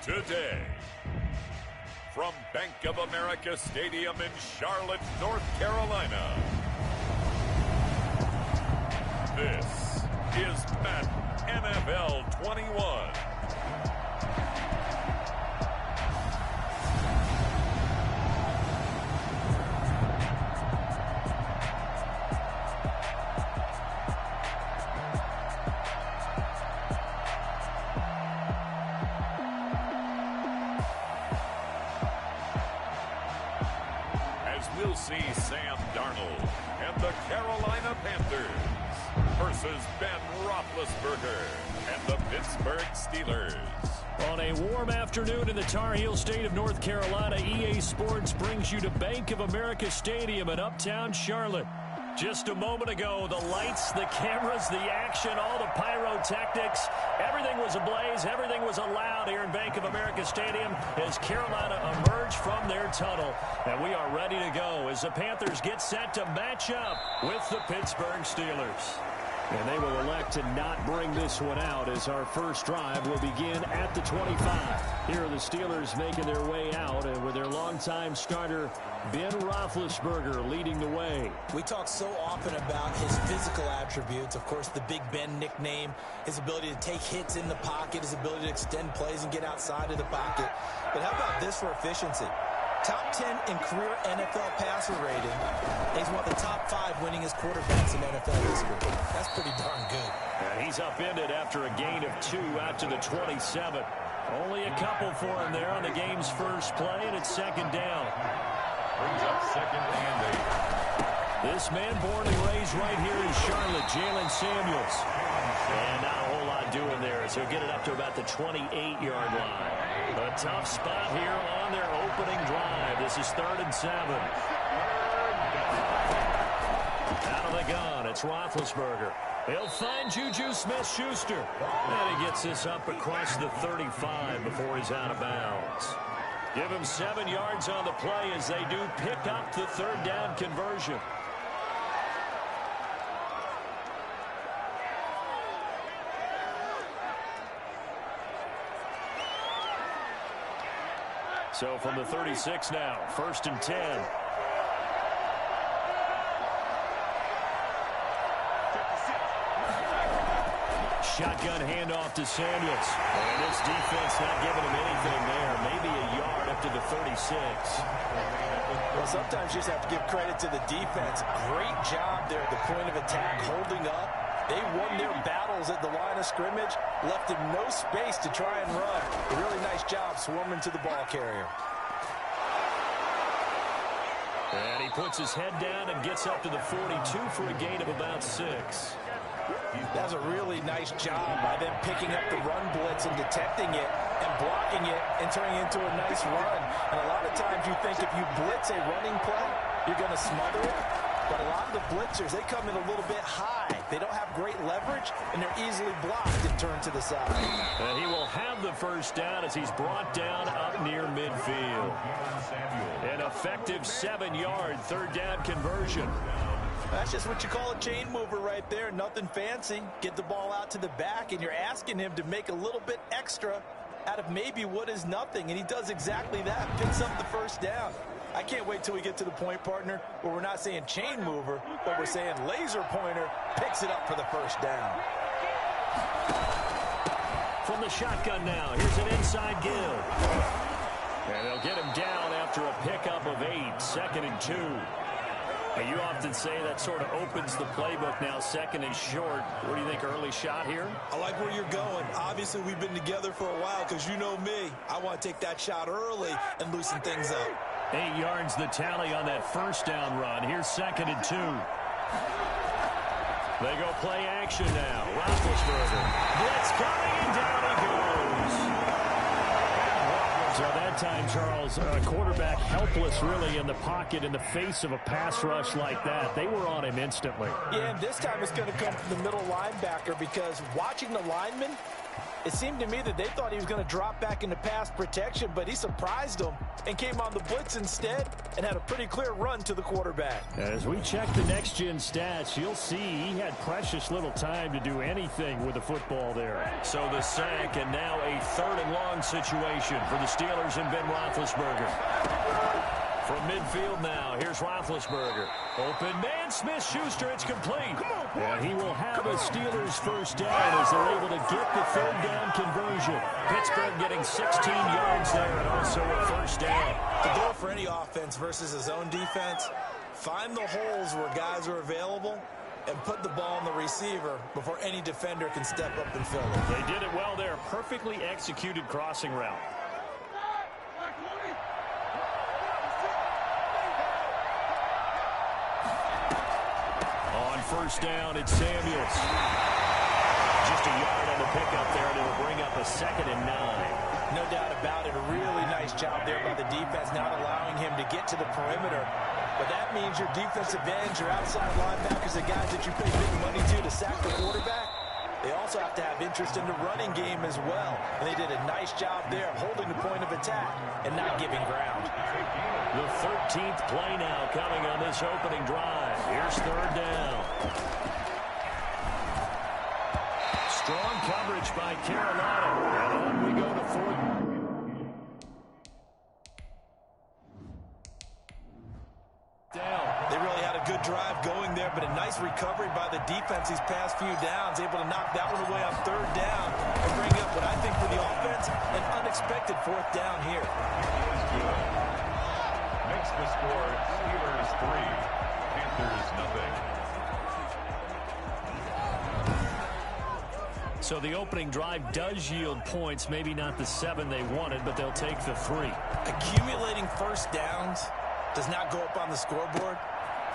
Today, from Bank of America Stadium in Charlotte, North Carolina, this is Madden NFL 21. We'll see Sam Darnold and the Carolina Panthers versus Ben Roethlisberger and the Pittsburgh Steelers. On a warm afternoon in the Tar Heel state of North Carolina, EA Sports brings you to Bank of America Stadium in uptown Charlotte. Just a moment ago, the lights, the cameras, the action, all the pyrotechnics, everything was ablaze, everything was allowed here in Bank of America Stadium as Carolina emerged from their tunnel. And we are ready to go as the Panthers get set to match up with the Pittsburgh Steelers. And they will elect to not bring this one out as our first drive will begin at the 25. Here are the Steelers making their way out and with their longtime starter, Ben Roethlisberger, leading the way. We talk so often about his physical attributes. Of course, the Big Ben nickname, his ability to take hits in the pocket, his ability to extend plays and get outside of the pocket. But how about this for efficiency? Top 10 in career NFL passer rating. He's one of the top 5 winningest quarterbacks in NFL history. That's pretty darn good. And he's upended after a gain of 2 out to the 27. Only a couple for him there on the game's first play, and it's second down. Brings up second and 8. This man born and raised right here in Charlotte, Jalen Samuels. And not a whole lot doing there, so he'll get it up to about the 28-yard line. A tough spot here on their opening drive. This is 3rd and 7. Out of the gun, it's Roethlisberger. He'll find Juju Smith-Schuster. And he gets this up across the 35 before he's out of bounds. Give him 7 yards on the play as they do pick up the 3rd down conversion. So from the 36 now, 1st and 10. Shotgun handoff to Samuels. And this defense not giving him anything there. Maybe a yard up to the 36. Well, sometimes you just have to give credit to the defense. Great job there at the point of attack, holding up. They won their battles at the line of scrimmage, left him no space to try and run. A really nice job swarming to the ball carrier. And he puts his head down and gets up to the 42 for a gain of about 6. That's a really nice job by them picking up the run blitz and detecting it and blocking it and turning it into a nice run. And a lot of times you think if you blitz a running play, you're going to smother it. But a lot of the blitzers, they come in a little bit high. They don't have great leverage, and they're easily blocked and turned to the side. And he will have the first down as he's brought down up near midfield. An effective 7-yard 3rd down conversion. That's just what you call a chain mover right there. Nothing fancy. Get the ball out to the back, and you're asking him to make a little bit extra out of maybe what is nothing. And he does exactly that. Picks up the first down. I can't wait till we get to the point, partner, where we're not saying chain mover, but we're saying laser pointer picks it up for the first down. From the shotgun now, here's an inside give. And they'll get him down after a pickup of 8, 2nd and 2. And you often say that sort of opens the playbook now, 2nd and short. What do you think, early shot here? I like where you're going. Obviously, we've been together for a while because you know me. I want to take that shot early and loosen things up. 8 yards the tally on that first down run. Here's 2nd and 2. They go play action now. Roethlisberger. Blitz coming and down he goes. So that time, Charles, quarterback helpless really in the pocket in the face of a pass rush like that. They were on him instantly. Yeah, and this time it's going to come from the middle linebacker because watching the lineman, It seemed to me that they thought he was going to drop back into pass protection, but he surprised them and came on the blitz instead and had a pretty clear run to the quarterback. As we check the next-gen stats, you'll see he had precious little time to do anything with the football there. So the sack, and now a 3rd and long situation for the Steelers and Ben Roethlisberger. From midfield now, here's Roethlisberger. Open man, Smith-Schuster, it's complete. And he will have a Steelers first down as they're able to get the 3rd down conversion. Pittsburgh getting 16 yards there and also a first down. The goal for any offense versus his own defense, find the holes where guys are available and put the ball on the receiver before any defender can step up and fill it. They did it well there. Perfectly executed crossing route. First down, it's Samuels. Just a yard on the pickup there, and it'll bring up a 2nd and 9. No doubt about it. A really nice job there by the defense, not allowing him to get to the perimeter. But that means your defensive ends, your outside linebackers, the guys that you pay big money to sack the quarterback, they also have to have interest in the running game as well. And they did a nice job there of holding the point of attack and not giving ground. The 13th play now coming on this opening drive. Here's 3rd down. Strong coverage by Carolina. And on we go to 4th. Down. They really had a good drive going there, but a nice recovery by the defense these past few downs, able to knock that one away on 3rd down and bring up what I think for the offense, an unexpected 4th down here. Makes the score Steelers 3, Panthers nothing. So the opening drive does yield points, maybe not the 7 they wanted, but they'll take the 3. Accumulating first downs does not go up on the scoreboard,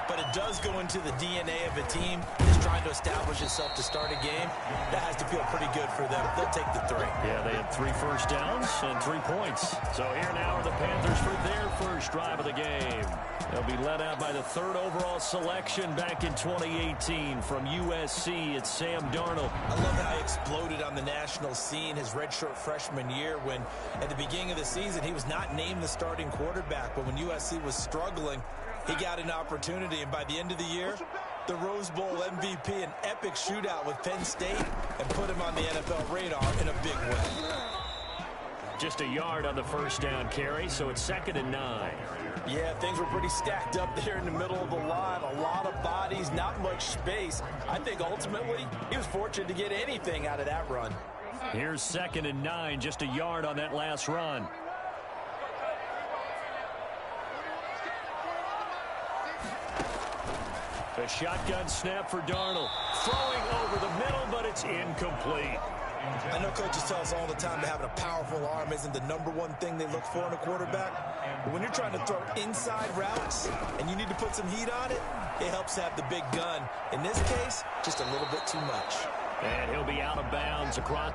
but it does go into the DNA of a team that's trying to establish itself to start a game. That has to feel pretty good for them. They'll take the 3. Yeah, they had 3 first downs and 3 points. So here now are the Panthers for their first drive of the game. They'll be led out by the 3rd overall selection back in 2018 from USC. It's Sam Darnold. I love how he exploded on the national scene his redshirt freshman year when at the beginning of the season he was not named the starting quarterback, but when USC was struggling, he got an opportunity, and by the end of the year, the Rose Bowl MVP, an epic shootout with Penn State, and put him on the NFL radar in a big way. Just a yard on the first down carry, so it's 2nd and 9. Yeah, things were pretty stacked up there in the middle of the line. A lot of bodies, not much space. I think ultimately he was fortunate to get anything out of that run. Here's 2nd and 9, just a yard on that last run. A shotgun snap for Darnold. Throwing over the middle, but it's incomplete. I know coaches tell us all the time that having a powerful arm isn't the #1 thing they look for in a quarterback. But when you're trying to throw inside routes and you need to put some heat on it, it helps to have the big gun. In this case, just a little bit too much. And he'll be out of bounds across.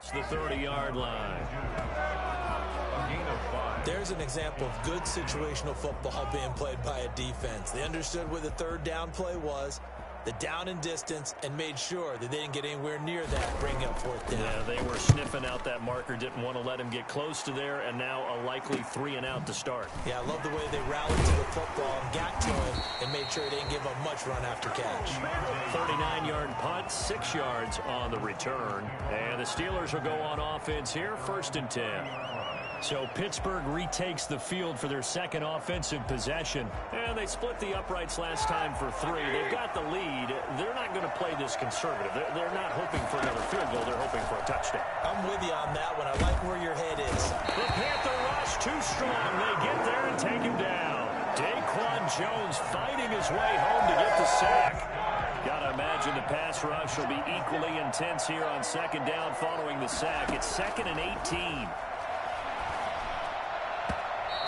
It's the 30-yard line. There's an example of good situational football being played by a defense. They understood where the 3rd down play was, the down and distance, and made sure that they didn't get anywhere near that, bringing up 4th down. Yeah, they were sniffing out that marker, didn't want to let him get close to there, and now a likely 3 and out to start. Yeah, I love the way they rallied to the football and got to him and made sure they didn't give up much run after catch. 39-yard punt, 6 yards on the return. And the Steelers will go on offense here, 1st and 10. So Pittsburgh retakes the field for their 2nd offensive possession. And they split the uprights last time for 3. They've got the lead. They're not going to play this conservative. They're not hoping for another field goal. They're hoping for a touchdown. I'm with you on that one. I like where your head is. The Panther rush too strong. They get there and take him down. Daquan Jones fighting his way home to get the sack. Got to imagine the pass rush will be equally intense here on 2nd down following the sack. It's 2nd and 18.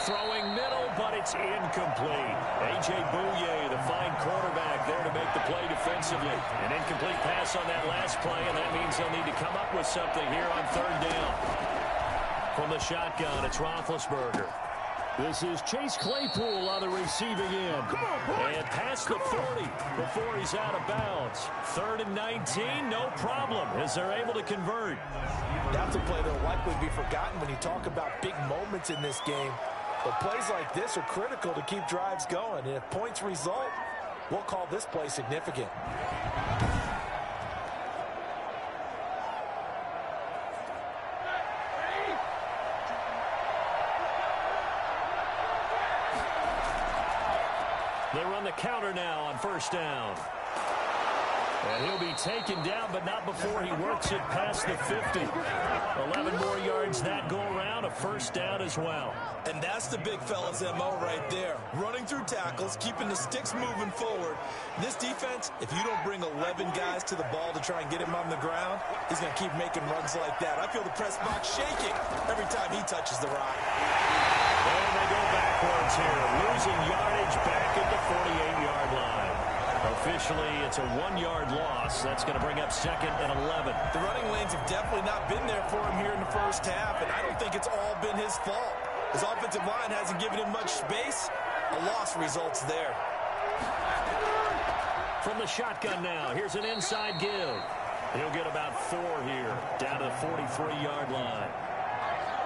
Throwing middle, but it's incomplete. A.J. Bouye, the fine quarterback, there to make the play defensively. An incomplete pass on that last play, and that means they'll need to come up with something here on 3rd down. From the shotgun, it's Roethlisberger. This is Chase Claypool on the receiving end. And past the 40 before he's out of bounds. 3rd and 19, no problem, as they're able to convert. That's a play that will likely be forgotten when you talk about big moments in this game. But plays like this are critical to keep drives going. And if points result, we'll call this play significant. They run the counter now on 1st down. And he'll be taken down, but not before he works it past the 50. 11 more yards that go around, a 1st down as well. And that's the big fella's MO right there. Running through tackles, keeping the sticks moving forward. This defense, if you don't bring 11 guys to the ball to try and get him on the ground, he's going to keep making runs like that. I feel the press box shaking every time he touches the rock. And they go backwards here, losing yardage back at the 48-yard line. Officially, it's a 1-yard loss. That's going to bring up 2nd and 11. The running lanes have definitely not been there for him here in the first half, and I don't think it's all been his fault. His offensive line hasn't given him much space. A loss results there. From the shotgun now, here's an inside give. He'll get about 4 here, down to the 43-yard line.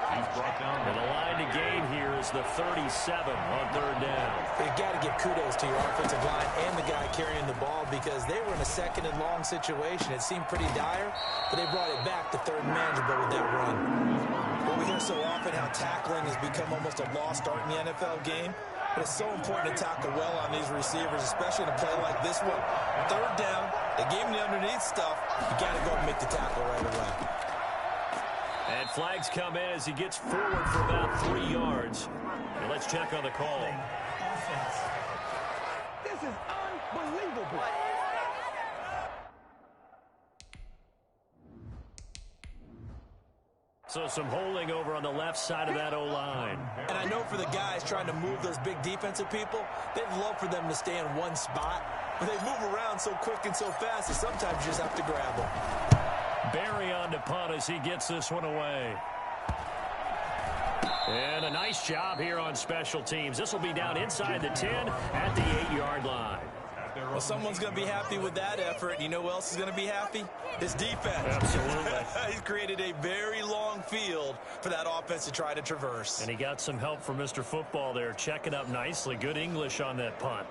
And the line to gain here is the 37 on 3rd down. You've got to give kudos to your offensive line and the guy carrying the ball because they were in a 2nd and long situation. It seemed pretty dire, but they brought it back to 3rd and manageable with that run. Well, we hear so often how tackling has become almost a lost art in the NFL game. But it's so important to tackle well on these receivers, especially in a play like this one. 3rd down, they gave him the underneath stuff. You got to go and make the tackle right away. And flags come in as he gets forward for about 3 yards. And let's check on the call. This is unbelievable. So some holding over on the left side of that O-line. And I know for the guys trying to move those big defensive people, they'd love for them to stay in one spot. But they move around so quick and so fast that sometimes you just have to grab them. Barry on to punt as he gets this one away. And a nice job here on special teams. This will be down inside the 10 at the 8-yard line. Well, someone's going to be happy with that effort. You know who else is going to be happy? His defense. Absolutely. He's created a very long field for that offense to try to traverse. And he got some help from Mr. Football there, checking up nicely. Good English on that punt.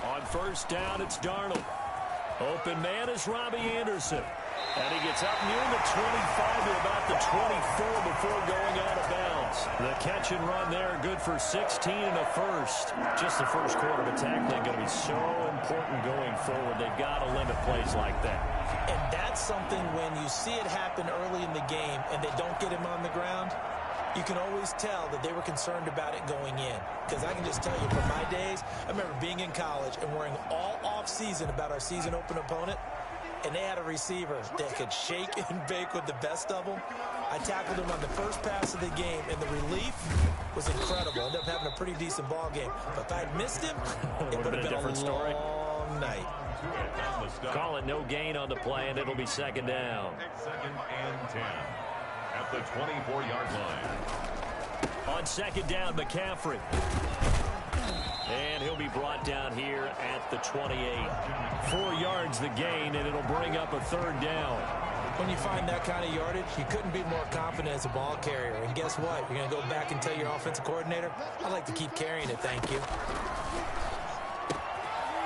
On 1st down, it's Darnold. Open man is Robbie Anderson. And he gets up near the 25 to about the 24 before going out of bounds. The catch and run there, good for 16 and a 1st. Just the first quarter of tackling going to be so important going forward. They've got to limit plays like that. And that's something when you see it happen early in the game and they don't get him on the ground, you can always tell that they were concerned about it going in. Because I can just tell you from my days, I remember being in college and worrying all off-season about our season open opponent. And they had a receiver that could shake and bake with the best of them. I tackled him on the first pass of the game, and the relief was incredible. Ended up having a pretty decent ball game. But if I had missed him, it would have been a different story. Long night. Call it no gain on the play, and it'll be 2nd down. 2nd and 10 at the 24-yard line. On 2nd down, McCaffrey. And he'll be brought down here at the 28. 4 yards the gain, and it'll bring up a 3rd down. When you find that kind of yardage, you couldn't be more confident as a ball carrier. And guess what? You're going to go back and tell your offensive coordinator, I'd like to keep carrying it, thank you.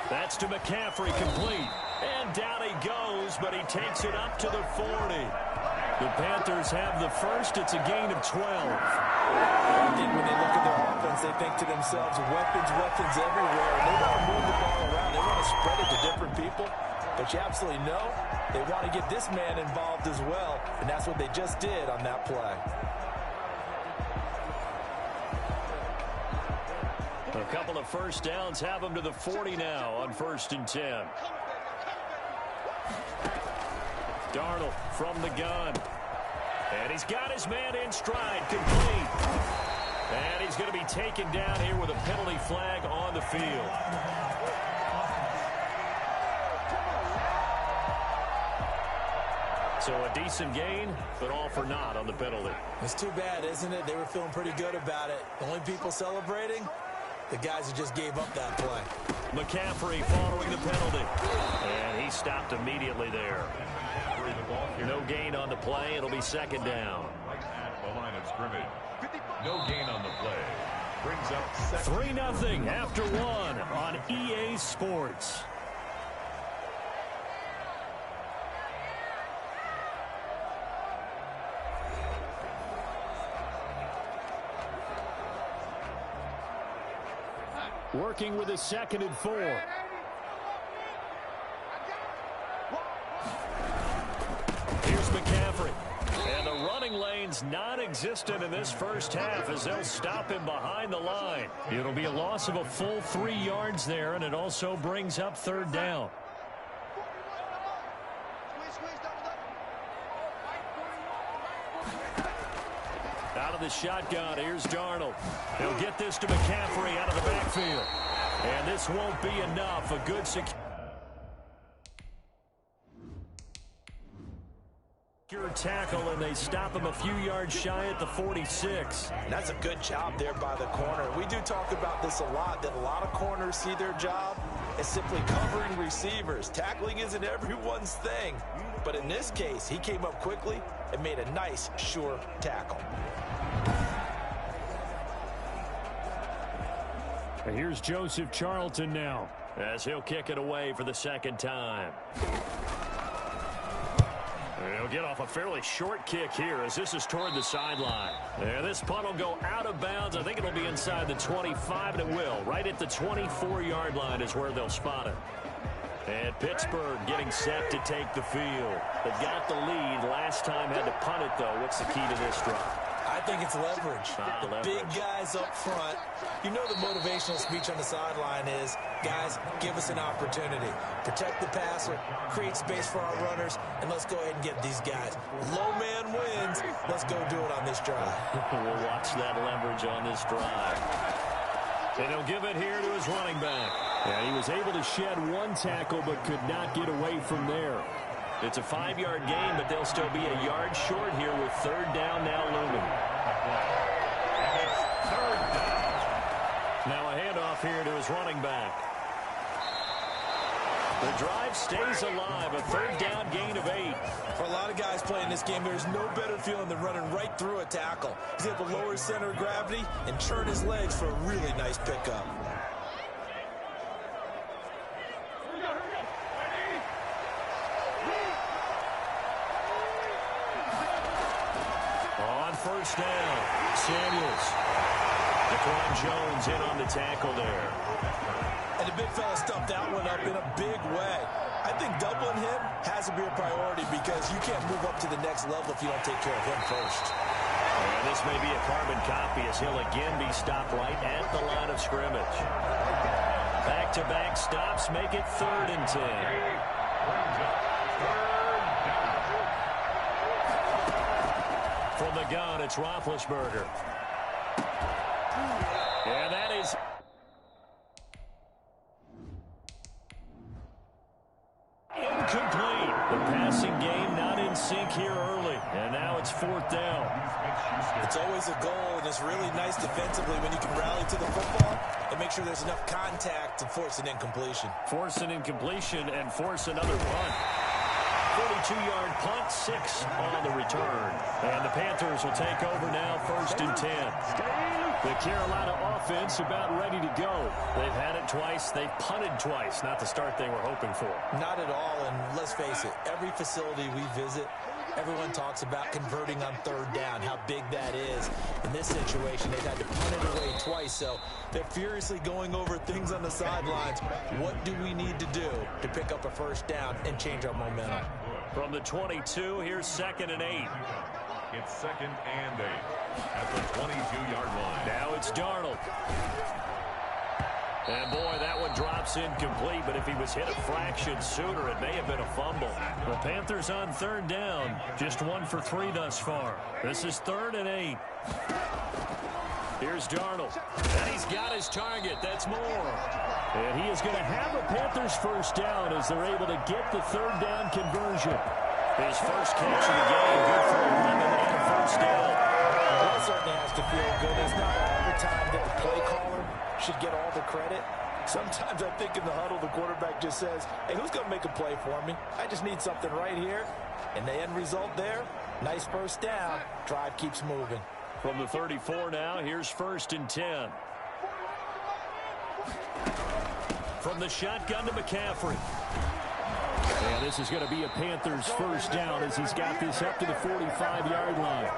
That's to McCaffrey, complete. And down he goes, but he takes it up to the 40. The Panthers have the first. It's a gain of 12. I think when they look at their offense, they think to themselves, weapons everywhere. They want to move the ball around. They want to spread it to different people. But you absolutely know they want to get this man involved as well. And that's what they just did on that play. A couple of 1st downs have them to the 40 now on 1st and 10. Darnold from the gun. And he's got his man in stride, complete. And he's going to be taken down here with a penalty flag on the field. So a decent gain, but all for naught on the penalty. It's too bad, isn't it? They were feeling pretty good about it. The only people celebrating, the guys who just gave up that play. McCaffrey following the penalty. And he stopped immediately there. No gain on the play. It'll be second down. At the line of scrimmage. No gain on the play. Brings up 3-0 after one on EA Sports. Working with a 2nd and 4. Here's McCaffrey. And the running lane's non-existent in this first half as they'll stop him behind the line. It'll be a loss of a full 3 yards there, and it also brings up 3rd down. Out of the shotgun, here's Darnold. He'll get this to McCaffrey out of the backfield. And this won't be enough. A good secure tackle, and they stop him a few yards shy at the 46. That's a good job there by the corner. We do talk about this a lot, that a lot of corners see their job as simply covering receivers. Tackling isn't everyone's thing. But in this case, he came up quickly and made a nice, sure tackle. And here's Joseph Charlton now as he'll kick it away for the 2nd time. He'll get off a fairly short kick here as this is toward the sideline. And this punt will go out of bounds. I think it'll be inside the 25, and it will. Right at the 24-yard line is where they'll spot it. And Pittsburgh getting set to take the field. They got the lead. Last time had to punt it, though. What's the key to this drive? I think it's leverage. The big guys up front. You know the motivational speech on the sideline is, guys, give us an opportunity. Protect the passer, create space for our runners, and let's go ahead and get these guys. Low man wins. Let's go do it on this drive. We'll watch that leverage on this drive. And he'll give it here to his running back. And he was able to shed one tackle but could not get away from there. It's a 5-yard gain, but they'll still be a yard short here with 3rd down now looming. Now a handoff here to his running back. The drive stays alive, a 3rd down gain of 8. For a lot of guys playing this game, there's no better feeling than running right through a tackle. He's able to lower his center of gravity and turn his legs for a really nice pickup. On 1st down, Samuels. Daquan Jones in on the tackle there. And the big fella stuffed that one up in a big way. I think doubling him has to be a priority because you can't move up to the next level if you don't take care of him first. And this may be a carbon copy as he'll again be stopped right at the line of scrimmage. Back-to-back stops make it 3rd and 10. From the gun, it's Roethlisberger. And that is incomplete. The passing game not in sync here early. And now it's 4th down. It's always a goal, and it's really nice defensively when you can rally to the football and make sure there's enough contact to force an incompletion. Force an incompletion and force another punt. 42-yard punt, 6 on the return. And the Panthers will take over now, 1st and 10. The Carolina offense about ready to go. They've had it twice. They've punted twice. Not the start they were hoping for. Not at all, and let's face it, every facility we visit, everyone talks about converting on 3rd down, how big that is. In this situation, they've had to punt it away twice, so they're furiously going over things on the sidelines. What do we need to do to pick up a 1st down and change our momentum? From the 22, here's 2nd and 8. It's 2nd and 8 at the 22-yard line. Now it's Darnold. And boy, that one drops incomplete, but if he was hit a fraction sooner, it may have been a fumble. The Panthers on 3rd down, just 1 for 3 thus far. This is 3rd and 8. Here's Darnold. And he's got his target. That's more. And he is going to have a Panthers 1st down as they're able to get the 3rd down conversion. His first catch of the game, good for 11 and a first down. Well, it certainly has to feel good. It's not all the time that the play caller should get all the credit. Sometimes I think in the huddle, the quarterback just says, hey, who's going to make a play for me? I just need something right here. And the end result there, nice first down. Drive keeps moving. From the 34 now, here's 1st and 10. From the shotgun to McCaffrey. And this is going to be a Panthers first down as he's got this up to the 45-yard line.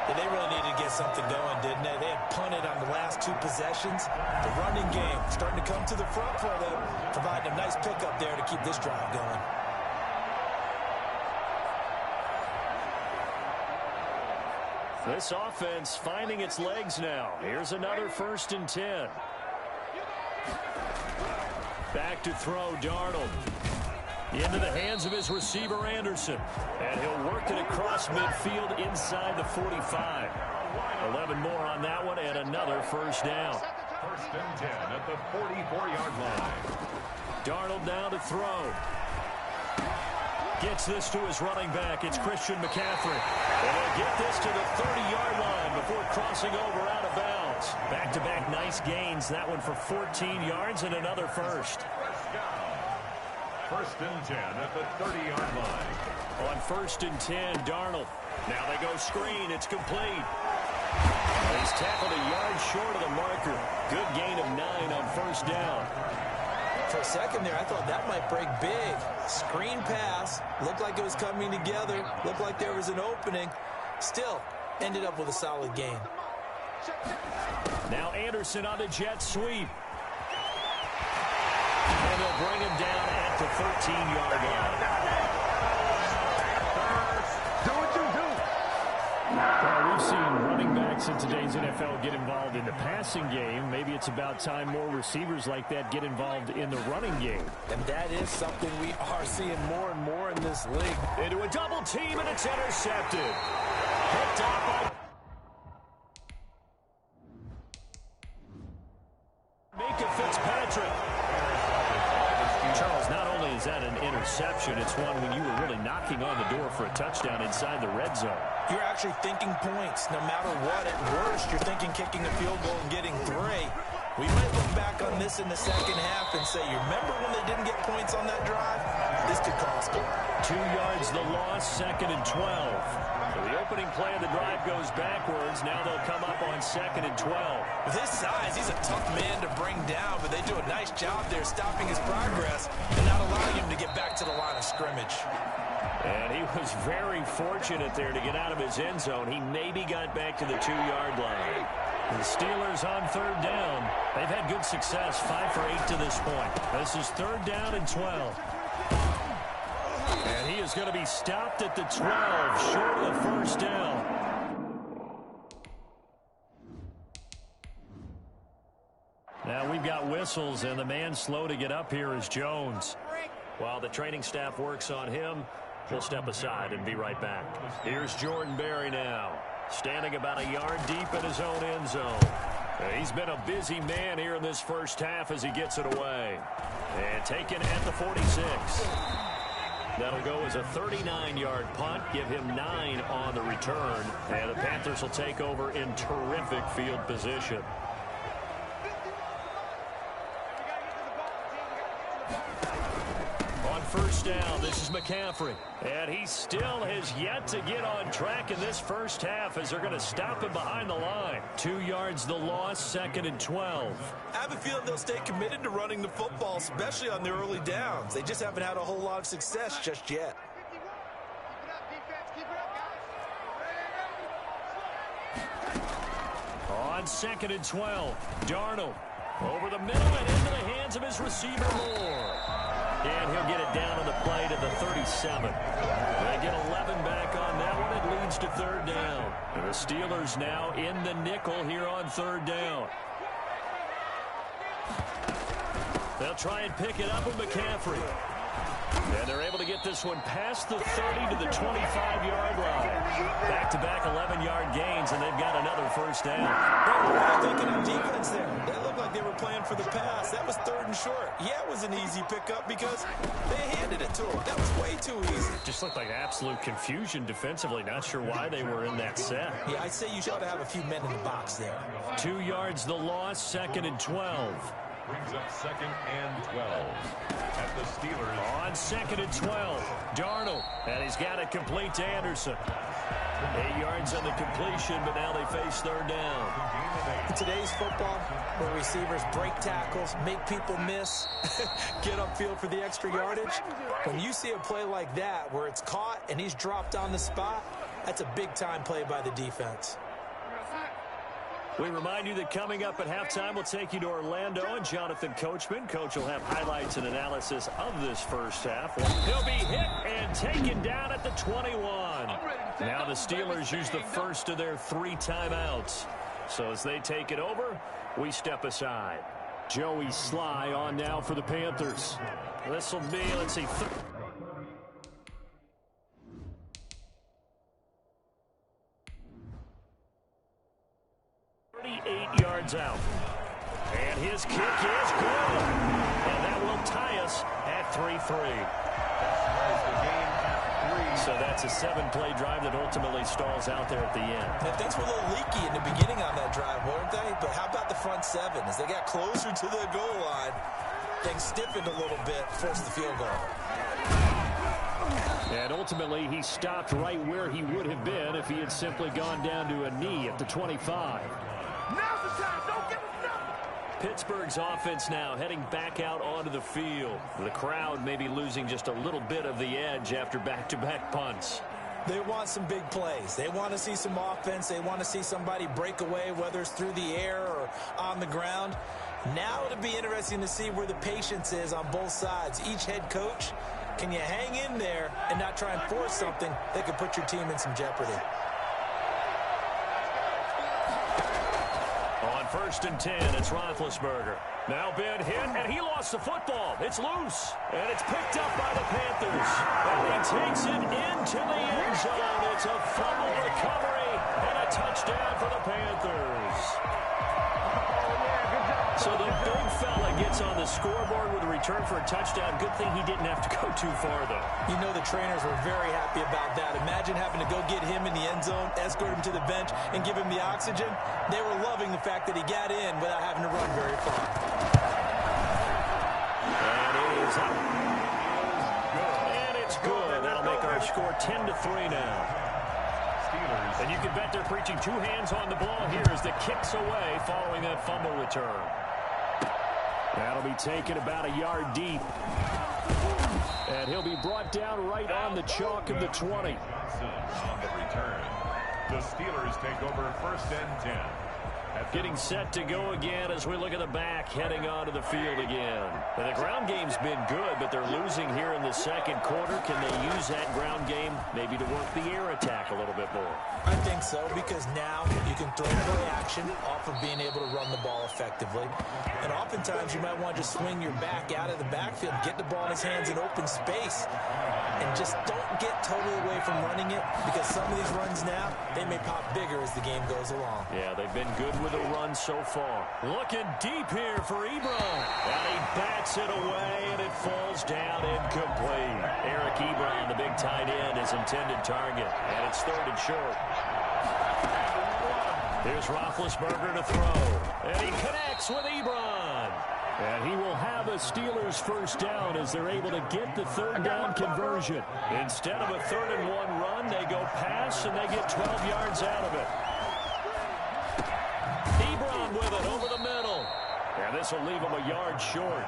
Yeah, they really needed to get something going, didn't they? They had punted on the last 2 possessions. The running game starting to come to the front for them, providing a nice pickup there to keep this drive going. This offense finding its legs now. Here's another 1st and 10. Back to throw, Darnold. Into the hands of his receiver, Anderson. And he'll work it across midfield inside the 45. 11 more on that one and another first down. 1st and 10 at the 44-yard line. Darnold now to throw. Gets this to his running back. It's Christian McCaffrey. And he'll get this to the 30-yard line before crossing over out of bounds. Back-to-back nice gains. That one for 14 yards and another first. 1st and 10 at the 30-yard line. On 1st and 10, Darnold. Now they go screen. It's complete. He's tackled a yard short of the marker. Good gain of 9 on 1st down. For a second there, I thought that might break big. Screen pass. Looked like it was coming together. Looked like there was an opening. Still, ended up with a solid gain. Now Anderson on the jet sweep. And they'll bring him down at the 13-yard line. Do what you do. Well, we've seen running backs in today's NFL get involved in the passing game. Maybe it's about time more receivers like that get involved in the running game. And that is something we are seeing more and more in this league. Into a double team, and it's intercepted. Picked off by Mika Fitzpatrick. Charles, not only is that an interception, it's one when you were really knocking on the door for a touchdown inside the red zone. You're actually thinking points. No matter what, at worst, you're thinking kicking a field goal and getting 3. We might look back on this in the second half and say, you remember when they didn't get points on that drive? This could cost them. 2 yards the loss, 2nd and 12. So the opening play of the drive goes backwards. Now they'll come up on 2nd and 12. With his size, he's a tough man to bring down, but they do a nice job there stopping his progress and not allowing him to get back to the line of scrimmage. And he was very fortunate there to get out of his end zone. He maybe got back to the 2-yard line. The Steelers on 3rd down. They've had good success, 5 for 8 to this point. This is 3rd down and 12. And he is going to be stopped at the 12, short of the first down. Now we've got whistles, and the man slow to get up here is Jones. While the training staff works on him, we'll step aside and be right back. Here's Jordan Berry now, standing about a yard deep in his own end zone. He's been a busy man here in this first half as he gets it away. And taken at the 46. That'll go as a 39-yard punt, give him 9 on the return. And the Panthers will take over in terrific field position. On 1st down, this is McCaffrey. And he still has yet to get on track in this first half as they're going to stop him behind the line. 2 yards the loss, 2nd and 12. I have a feeling they'll stay committed to running the football, especially on their early downs. They just haven't had a whole lot of success just yet. On 2nd and 12, Darnold over the middle and into the hands of his receiver Moore. And he'll get it down on the play to the 37. They get 11 back on that one. It leads to 3rd down. And the Steelers now in the nickel here on 3rd down. They'll try and pick it up with McCaffrey. And they're able to get this one past the 30 to the 25-yard line. Back-to-back 11-yard gains, and they've got another first down. What are you thinking of defense there? They looked like they were playing for the pass. That was 3rd and short. Yeah, it was an easy pickup because they handed it to him. That was way too easy. just looked like absolute confusion defensively. Not sure why they were in that set. Yeah, I'd say you ought to have a few men in the box there. 2 yards the loss, 2nd and 12. Brings up 2nd and 12 at the Steelers. On 2nd and 12, Darnold, and he's got it complete to Anderson. 8 yards on the completion, but now they face 3rd down. In today's football, where receivers break tackles, make people miss, get upfield for the extra yardage, when you see a play like that where it's caught and he's dropped on the spot, that's a big-time play by the defense. We remind you that coming up at halftime, we'll take you to Orlando and Jonathan Coachman. Coach will have highlights and analysis of this first half. He'll be hit and taken down at the 21. Now the Steelers use the first of their 3 timeouts. So as they take it over, we step aside. Joey Sly on now for the Panthers. This will be, let's see, 38 yards out. And his kick is good. And that will tie us at 3-3. So that's a 7-play drive that ultimately stalls out there at the end. And things were a little leaky in the beginning on that drive, weren't they? But how about the front 7? As they got closer to the goal line, things stiffened a little bit, forced the field goal. And ultimately, he stopped right where he would have been if he had simply gone down to a knee at the 25. Now's the time. Don't give us nothing. Pittsburgh's offense now heading back out onto the field. The crowd may be losing just a little bit of the edge after back-to-back punts. They want some big plays. They want to see some offense. They want to see somebody break away, whether it's through the air or on the ground. Now it'll be interesting to see where the patience is on both sides. Each head coach, can you hang in there and not try and force something that could put your team in some jeopardy? On 1st and 10, it's Roethlisberger. Now Ben hit, and he lost the football. It's loose, and it's picked up by the Panthers. And he takes it into the end zone. It's a fumble recovery and a touchdown for the Panthers. So the big fella gets on the scoreboard with a return for a touchdown. Good thing he didn't have to go too far, though. You know the trainers were very happy about that. Imagine having to go get him in the end zone, escort him to the bench, and give him the oxygen. They were loving the fact that he got in without having to run very far. And it is up. And it's good. That'll make our score 10-3 now. And you can bet they're preaching 2 hands on the ball here as the kick's away following that fumble return. That'll be taken about a yard deep. And he'll be brought down right on the chalk of the 20. On the return, the Steelers take over 1st and 10. Getting set to go again as we look at the back, heading onto the field again. And the ground game's been good, but they're losing here in the 2nd quarter. Can they use that ground game maybe to work the air attack a little bit more? I think so, because now you can throw play action off of being able to run the ball effectively. And oftentimes you might want to just swing your back out of the backfield, get the ball in his hands in open space, and just don't get totally away from running it, because some of these runs now, they may pop bigger as the game goes along. Yeah, they've been good with the run so far. Looking deep here for Ebron. And he bats it away, and it falls down incomplete. Eric Ebron, the big tight end, his intended target. And it's 3rd and short. Here's Roethlisberger to throw. And he connects with Ebron. And he will have a Steelers first down as they're able to get the 3rd down conversion. Instead of a 3rd and 1 run, they go pass, and they get 12 yards out of it. Ebron with it over the middle. And this will leave him a yard short.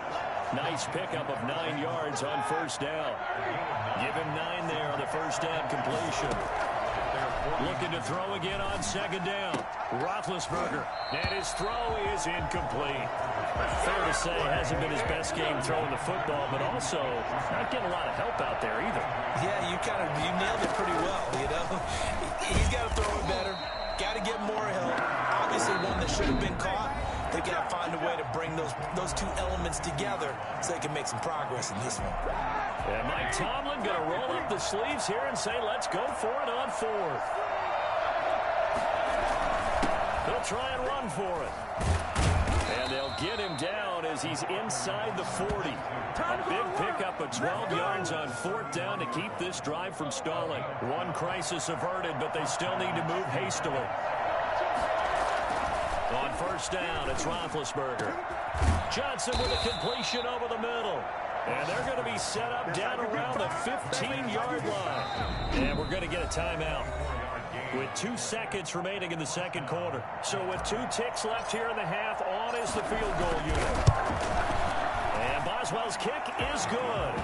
Nice pickup of 9 yards on 1st down. Give him 9 there on the 1st down completion. Looking to throw again on 2nd down. Roethlisberger. And his throw is incomplete. Fair to say, hasn't been his best game throwing the football, but also not getting a lot of help out there either. Yeah, you nailed it pretty well, you know. He's got to throw it better. Got to get more help. Obviously one that should have been caught. They got to find a way to bring those 2 elements together so they can make some progress in this one. And Mike Tomlin going to roll up the sleeves here and say, let's go for it on 4th. They'll try and run for it. And they'll get him down down as he's inside the 40. A big pickup of 12 yards on 4th down to keep this drive from stalling. One crisis averted, but they still need to move hastily. On 1st down, it's Roethlisberger. Johnson with a completion over the middle. And they're going to be set up down around the 15-yard line. And we're going to get a timeout with 2 seconds remaining in the second quarter. So with 2 ticks left here in the half, on is the field goal unit. And Boswell's kick is good.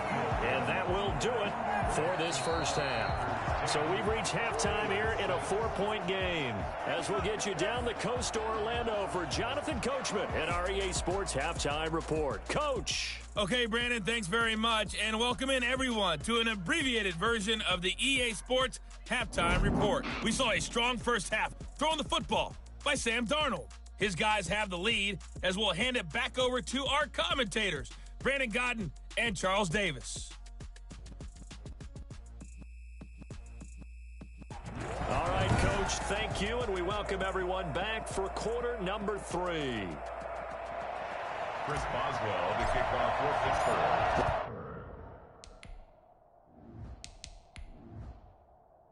And that will do it for this first half. So we've reached halftime here in a 4-point game. As we'll get you down the coast to Orlando for Jonathan Coachman and our EA Sports Halftime Report. Coach. Okay, Brandon, thanks very much. And welcome in, everyone, to an abbreviated version of the EA Sports Halftime Report. We saw a strong first half throwing the football by Sam Darnold. His guys have the lead as we'll hand it back over to our commentators, Brandon Godden and Charles Davis. All right, Coach, thank you, and we welcome everyone back for quarter number 3. Chris Boswell to kick off for Pittsburgh.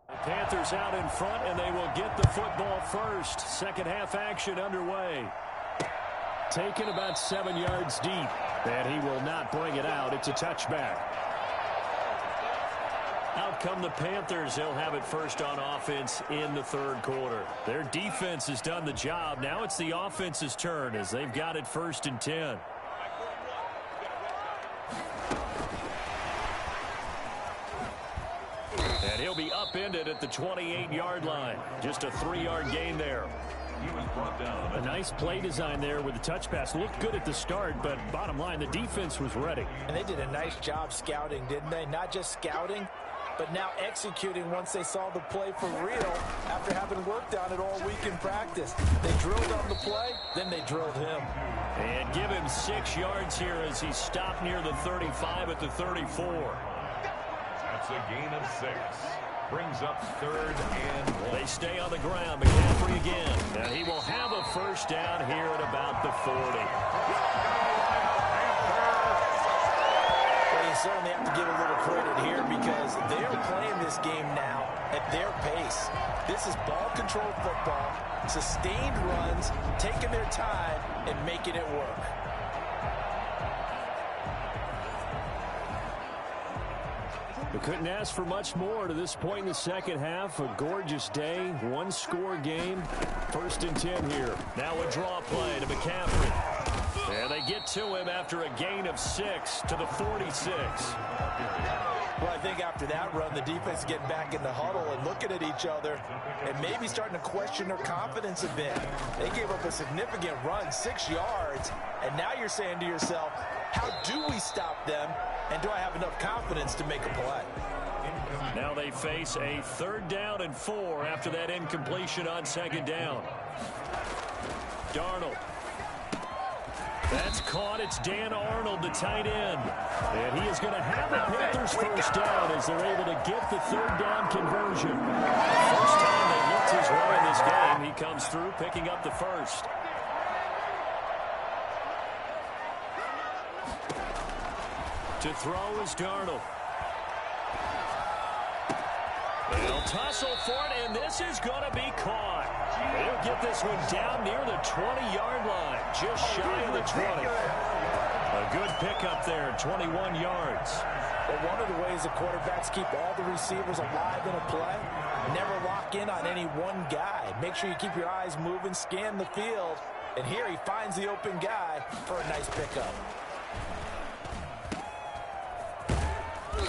The Panthers out in front, and they will get the football first. Second half action underway. Taken about 7 yards deep, and he will not bring it out. It's a touchback. Out come the Panthers. They'll have it first on offense in the third quarter. Their defense has done the job. Now it's the offense's turn as they've got it 1st and 10. And he'll be upended at the 28-yard line. Just a 3-yard gain there. He was brought down. A nice play design there with the touch pass. Looked good at the start, but bottom line, the defense was ready. And they did a nice job scouting, didn't they? Not just scouting, but now executing once they saw the play for real after having worked on it all week in practice. They drilled on the play, then they drilled him. And give him 6 yards here as he stopped near the 35 at the 34. That's a gain of 6. Brings up 3rd and 1. They stay on the ground. McCaffrey again. And he will have a first down here at about the 40. Well, you certainly have to give a little credit here because they're playing this game now at their pace. This is ball control football, sustained runs, taking their time and making it work. We couldn't ask for much more to this point in the second half. A gorgeous day, 1-score game. 1st and 10 here. Now a draw play to McCaffrey. And they get to him after a gain of 6 to the 46. Well, I think after that run, the defense getting back in the huddle and looking at each other and maybe starting to question their confidence a bit. They gave up a significant run, 6 yards, and now you're saying to yourself, how do we stop them, and do I have enough confidence to make a play? Now they face a 3rd down and 4 after that incompletion on 2nd down. Darnold. That's caught. It's Dan Arnold, the tight end. And he is going to have the Panthers first down as they're able to get the 3rd down conversion. First time they looked his way in this game. He comes through picking up the first. To throw is Darnold. They'll tussle for it, and this is going to be caught. They'll get this one down near the 20-yard line, just shy of the 20. A good pickup there, 21 yards. Well, one of the ways the quarterbacks keep all the receivers alive in a play, never lock in on any one guy. Make sure you keep your eyes moving, scan the field, and here he finds the open guy for a nice pickup.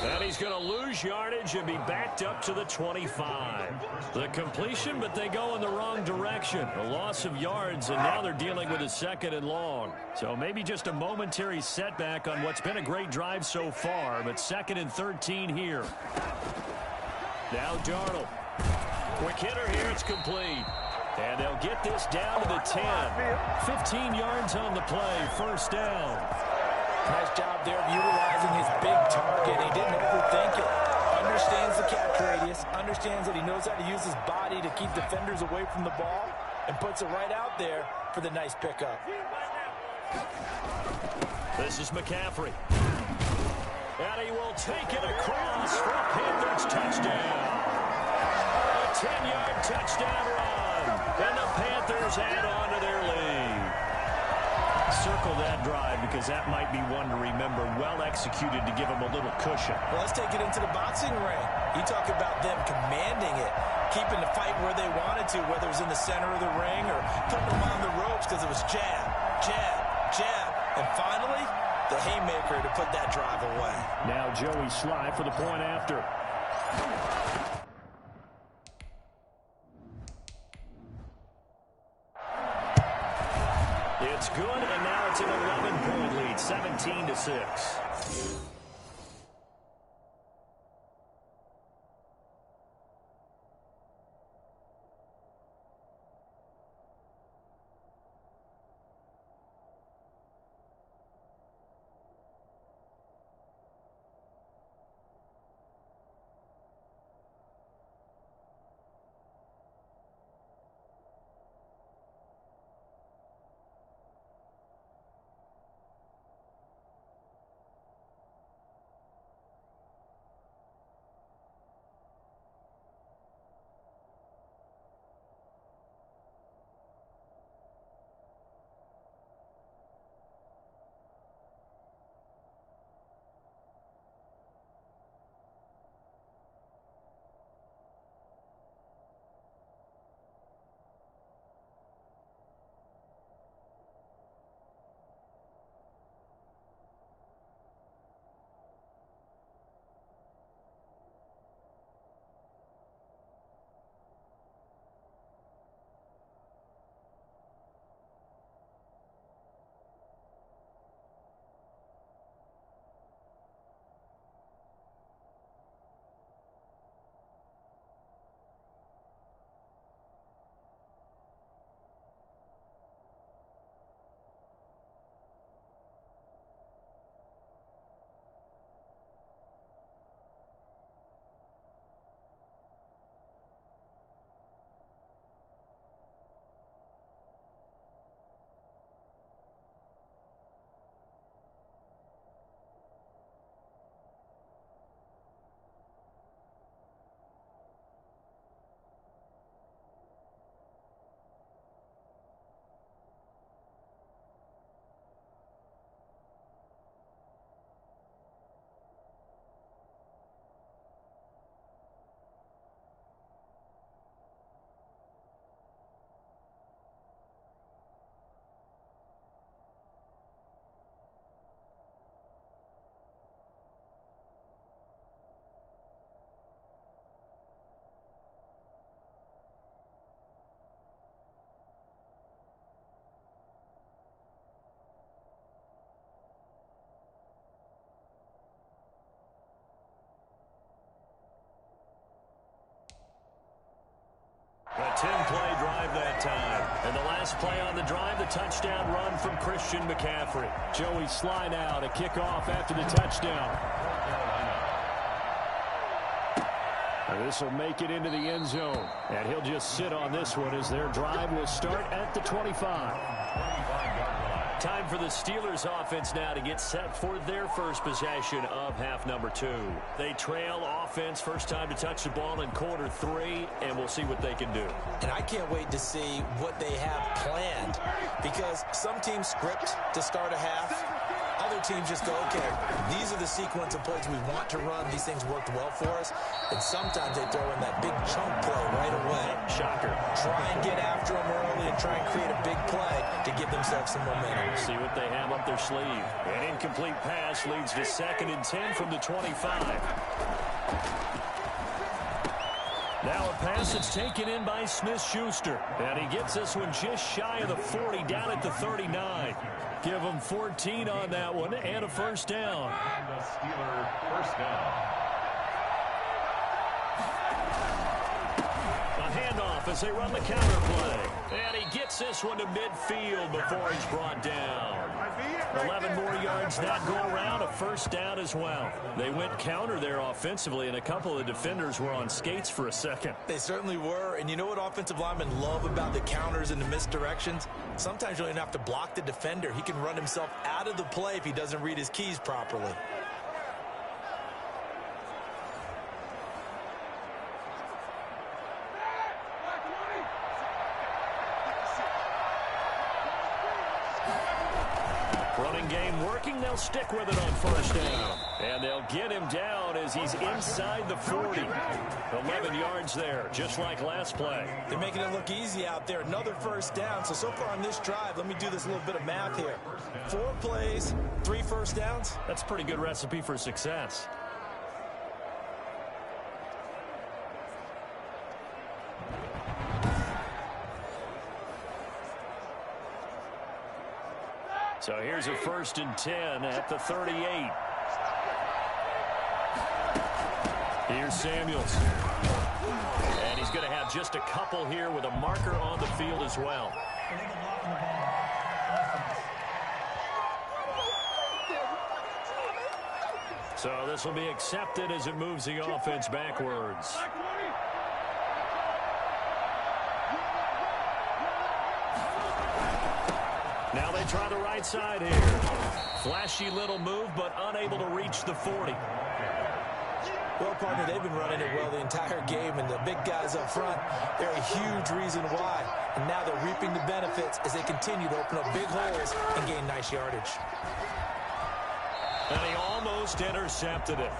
And he's going to lose yardage and be backed up to the 25. The completion, but they go in the wrong direction. A loss of yards, and now they're dealing with a 2nd and long. So maybe just a momentary setback on what's been a great drive so far, but 2nd and 13 here. Now Darnold. Quick hitter here, it's complete. And they'll get this down to the 10. 15 yards on the play, first down. Nice job there of utilizing his big target. He didn't overthink it. Understands the catch radius. Understands that he knows how to use his body to keep defenders away from the ball. And puts it right out there for the nice pickup. This is McCaffrey. And he will take it across for a Panthers touchdown. A 10-yard touchdown run. And the Panthers add on to their lead. Circle that drive because that might be one to remember. Well executed to give them a little cushion. Well, let's take it into the boxing ring. You talk about them commanding it, keeping the fight where they wanted to, whether it was in the center of the ring or putting them on the ropes because it was jab, jab, jab. And finally, the haymaker to put that drive away. Now Joey Sly for the point after. It's good, and now it's an 11-point lead, 17-6. A 10-play drive that time. And the last play on the drive, the touchdown run from Christian McCaffrey. Joey Sly now to kick off after the touchdown. This will make it into the end zone. And he'll just sit on this one as their drive will start at the 25. Time for the Steelers offense now to get set for their first possession of half number 2. They trail offense, first time to touch the ball in quarter 3, and we'll see what they can do. And I can't wait to see what they have planned, because some teams script to start a half. Other teams just go, okay, these are the sequence of plays we want to run. These things worked well for us. And sometimes they throw in that big chunk play right away. Shocker. Try and get after them early and try and create a big play to give themselves some momentum. See what they have up their sleeve. An incomplete pass leads to 2nd and 10 from the 25. Now a pass that's taken in by Smith-Schuster. And he gets this one just shy of the 40, down at the 39. Give him 14 on that one and a first down. And the Steeler first down. A handoff as they run the counter play. And he gets this one to midfield before he's brought down. 11 more yards that go around, a first down as well. They went counter there offensively, and a couple of defenders were on skates for a second. They certainly were, and you know what offensive linemen love about the counters and the misdirections? Sometimes you don't even have to block the defender. He can run himself out of the play if he doesn't read his keys properly. Running game working. They'll stick with it on first down. And they'll get him down as he's inside the 40. 11 yards there, just like last play. They're making it look easy out there. Another first down. So far on this drive, let me do this little bit of math here. 4 plays, 3 first downs. That's a pretty good recipe for success. So here's a 1st and 10 at the 38. Here's Samuels. And he's going to have just a couple here with a marker on the field as well. So this will be accepted as it moves the offense backwards. Now they try the right side here. Flashy little move, but unable to reach the 40. Well, partner, they've been running it well the entire game, and the big guys up front, they're a huge reason why. And now they're reaping the benefits as they continue to open up big holes and gain nice yardage. And he almost intercepted it.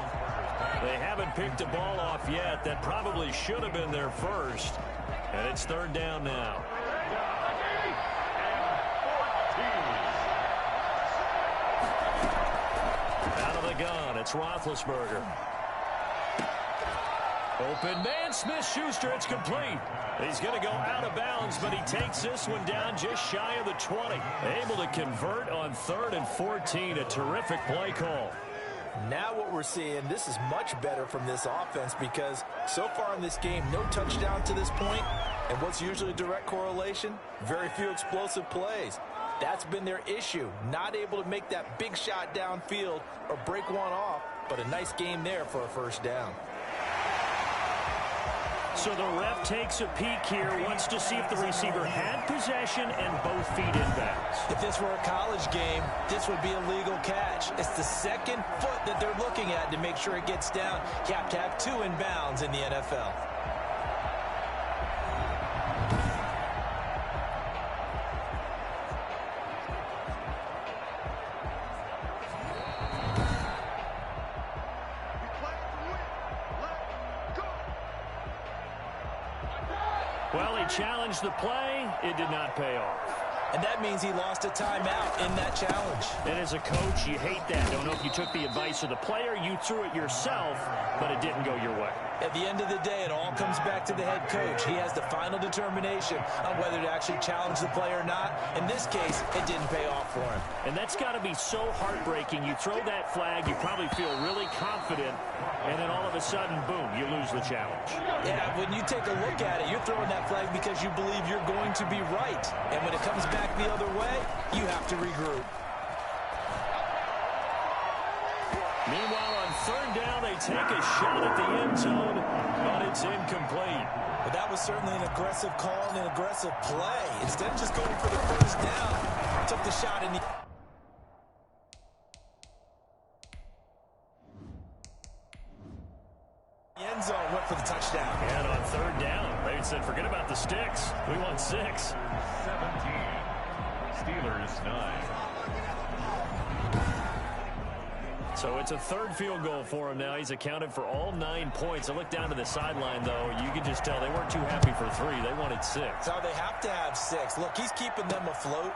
They haven't picked a ball off yet. That probably should have been their first. And it's 3rd down now. Out of the gun, it's Roethlisberger. Open man, Smith-Schuster, it's complete. He's going to go out of bounds, but he takes this one down just shy of the 20. Able to convert on 3rd and 14, a terrific play call. Now what we're seeing, this is much better from this offense because so far in this game, no touchdown to this point. And what's usually a direct correlation? Very few explosive plays. That's been their issue. Not able to make that big shot downfield or break one off, but a nice game there for a first down. So the ref takes a peek here, wants to see if the receiver had possession and both feet inbounds. If this were a college game, this would be a legal catch. It's the 2nd foot that they're looking at to make sure it gets down. You have to have 2 inbounds in the NFL. Well, he challenged the play. It did not pay off. And that means he lost a timeout in that challenge. And as a coach, you hate that. Don't know if you took the advice of the player, you threw it yourself, but it didn't go your way. At the end of the day, it all comes back to the head coach. He has the final determination on whether to actually challenge the play or not. In this case, it didn't pay off for him. And that's got to be so heartbreaking. You throw that flag, you probably feel really confident, and then all of a sudden, boom, you lose the challenge. Yeah, when you take a look at it, you're throwing that flag because you believe you're going to be right. And when it comes back the other way, you have to regroup. Meanwhile, on 3rd down, they take a shot at the end zone, but it's incomplete. But that was certainly an aggressive call and an aggressive play. Instead of just going for the first down, took the shot in the end zone, went for the touchdown. And on 3rd down, they said, forget about the sticks. We want 6. 17. Steelers 9. So it's a 3rd field goal for him now. He's accounted for all 9 points. I look down to the sideline, though. You can just tell they weren't too happy for 3. They wanted 6. So they have to have 6. Look, he's keeping them afloat,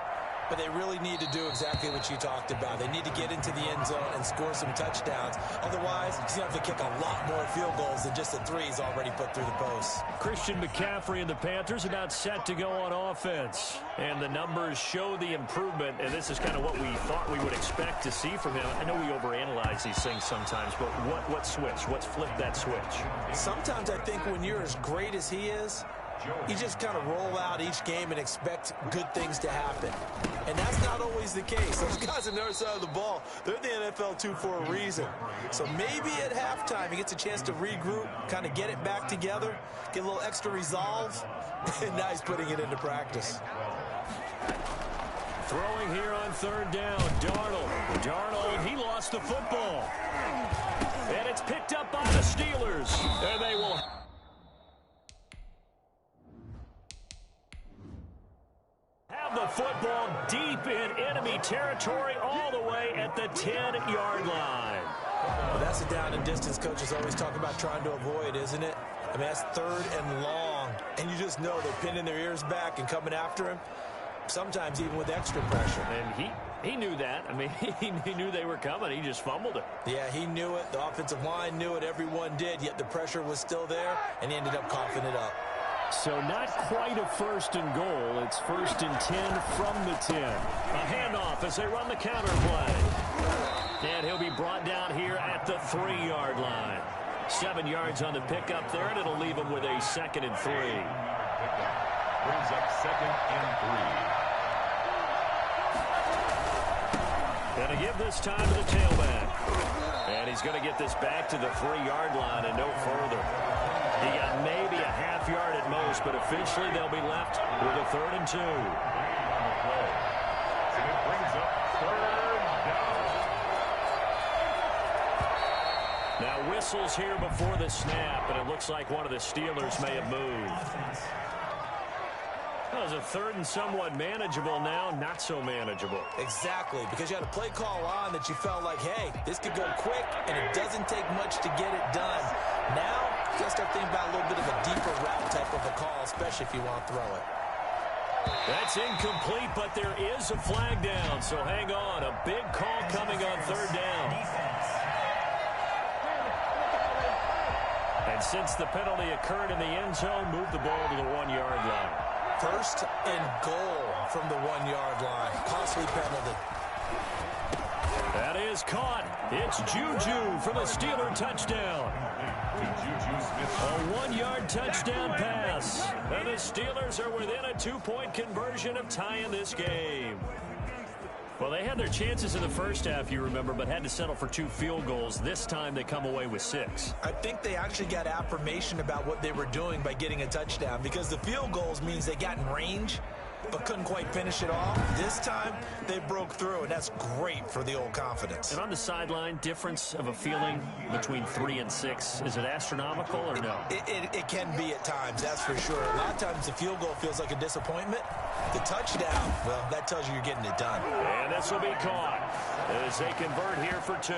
but they really need to do exactly what you talked about. They need to get into the end zone and score some touchdowns. Otherwise, he's going to have to kick a lot more field goals than just the 3 he's already put through the posts. Christian McCaffrey and the Panthers about set to go on offense. And the numbers show the improvement, and this is kind of what we thought we would expect to see from him. I know we overanalyze these things sometimes, but what switch? What's flipped that switch? Sometimes I think when you're as great as he is, you just kind of roll out each game and expect good things to happen. And that's not always the case. Those guys on the other side of the ball, they're the NFL 2 for a reason. So maybe at halftime he gets a chance to regroup, kind of get it back together, get a little extra resolve, and now he's putting it into practice. Throwing here on third down, Darnold, he lost the football. And it's picked up by the Steelers. And they will... have the football deep in enemy territory all the way at the 10-yard line. Well, that's a down and distance coaches always talk about trying to avoid, isn't it? I mean, that's third and long. And you just know they're pinning their ears back and coming after him, sometimes even with extra pressure. And he knew that. I mean, he knew they were coming. He just fumbled it. Yeah, he knew it. The offensive line knew it. Everyone did, yet the pressure was still there, and he ended up coughing it up. So not quite a first and goal. It's 1st and 10 from the 10. A handoff as they run the counter play. And he'll be brought down here at the 3-yard line. 7 yards on the pickup there, and it'll leave him with a 2nd and 3. Brings up 2nd and 3. Gonna give this time to the tailback. And he's going to get this back to the 3-yard line and no further. He got maybe a half yard at most, but officially they'll be left with a 3rd and 2. And it brings up 3rd down. Now whistles here before the snap, and it looks like one of the Steelers may have moved. That was a 3rd and somewhat manageable, now not so manageable. Exactly, because you had a play call on that you felt like, hey, this could go quick, and it doesn't take much to get it done. Now, you got to start thinking about a little bit of a deeper route type of a call, especially if you want to throw it. That's incomplete, but there is a flag down, so hang on. A big call coming on 3rd down. And since the penalty occurred in the end zone, move the ball to the 1-yard line. 1st and goal from the 1-yard line. Costly penalty. That is caught. It's Juju for the Steeler touchdown. A 1-yard touchdown pass. And the Steelers are within a 2-point conversion of tying this game. Well, they had their chances in the first half, you remember, but had to settle for 2 field goals. This time they come away with 6. I think they actually got affirmation about what they were doing by getting a touchdown, because the field goals means they got in range but couldn't quite finish it off. This time they broke through, and that's great for the old confidence. And on the sideline, difference of a feeling between 3 and 6, is it astronomical or no? It can be at times, that's for sure. A lot of times the field goal feels like a disappointment. The touchdown, well, that tells you you're getting it done. And this will be caught as they convert here for 2.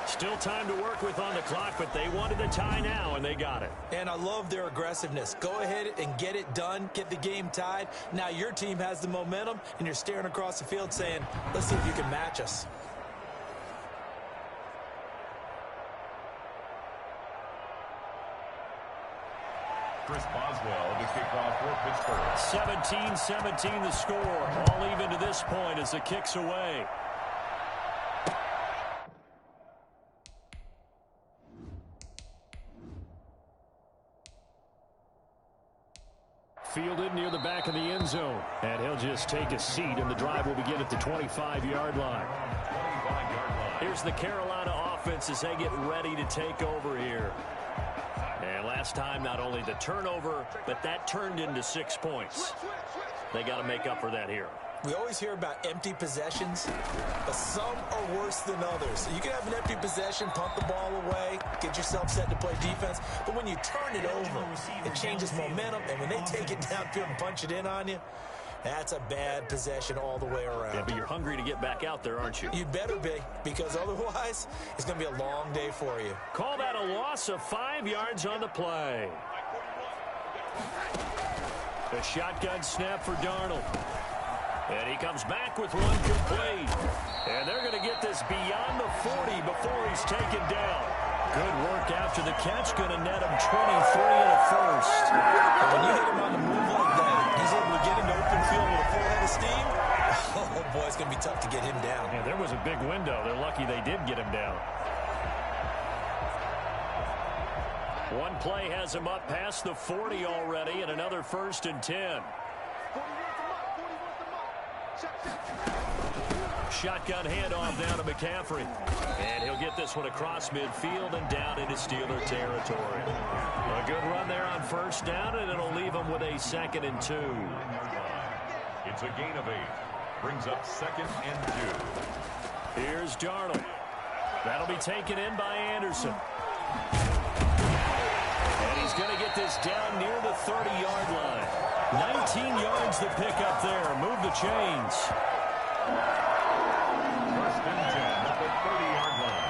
Still time to work with on the clock, but they wanted the tie now, and they got it. And I love their aggressiveness. Go ahead and get it done, get the game tied. Now your team has the momentum, and you're staring across the field saying, let's see if you can match us. Chris Boswell to kick off for Pittsburgh. 17-17 the score. All even to this point as the kick's away. Fielded near the back of the end zone. And he'll just take a seat, and the drive will begin at the 25-yard line. Here's the Carolina offense as they get ready to take over here. And last time, not only the turnover, but that turned into 6 points. They got to make up for that here. We always hear about empty possessions, but some are worse than others. You can have an empty possession, pump the ball away, get yourself set to play defense, but when you turn it over, it changes momentum, and when they take it downfield and punch it in on you, that's a bad possession all the way around. Yeah, but you're hungry to get back out there, aren't you? You better be, because otherwise, it's going to be a long day for you. Call that a loss of 5 yards on the play. The shotgun snap for Darnold. And he comes back with one complete. And they're going to get this beyond the 40 before he's taken down. Good work after the catch. Going to net him 23 and a first. And when you hit him on the move like that, he's able to get into open field with a full head of steam. Oh, boy, it's going to be tough to get him down. Yeah, there was a big window. They're lucky they did get him down. One play has him up past the 40 already, and another 1st and 10. Shotgun handoff down to McCaffrey. And he'll get this one across midfield and down into Steeler territory. A good run there on 1st down, and it'll leave him with a 2nd and 2. It's a gain of 8. Brings up 2nd and 2. Here's Darnold. That'll be taken in by Anderson. And he's going to get this down near the 30-yard line. 19 yards to pick up there. Move the chains. 1st and 10 at the 30-yard line.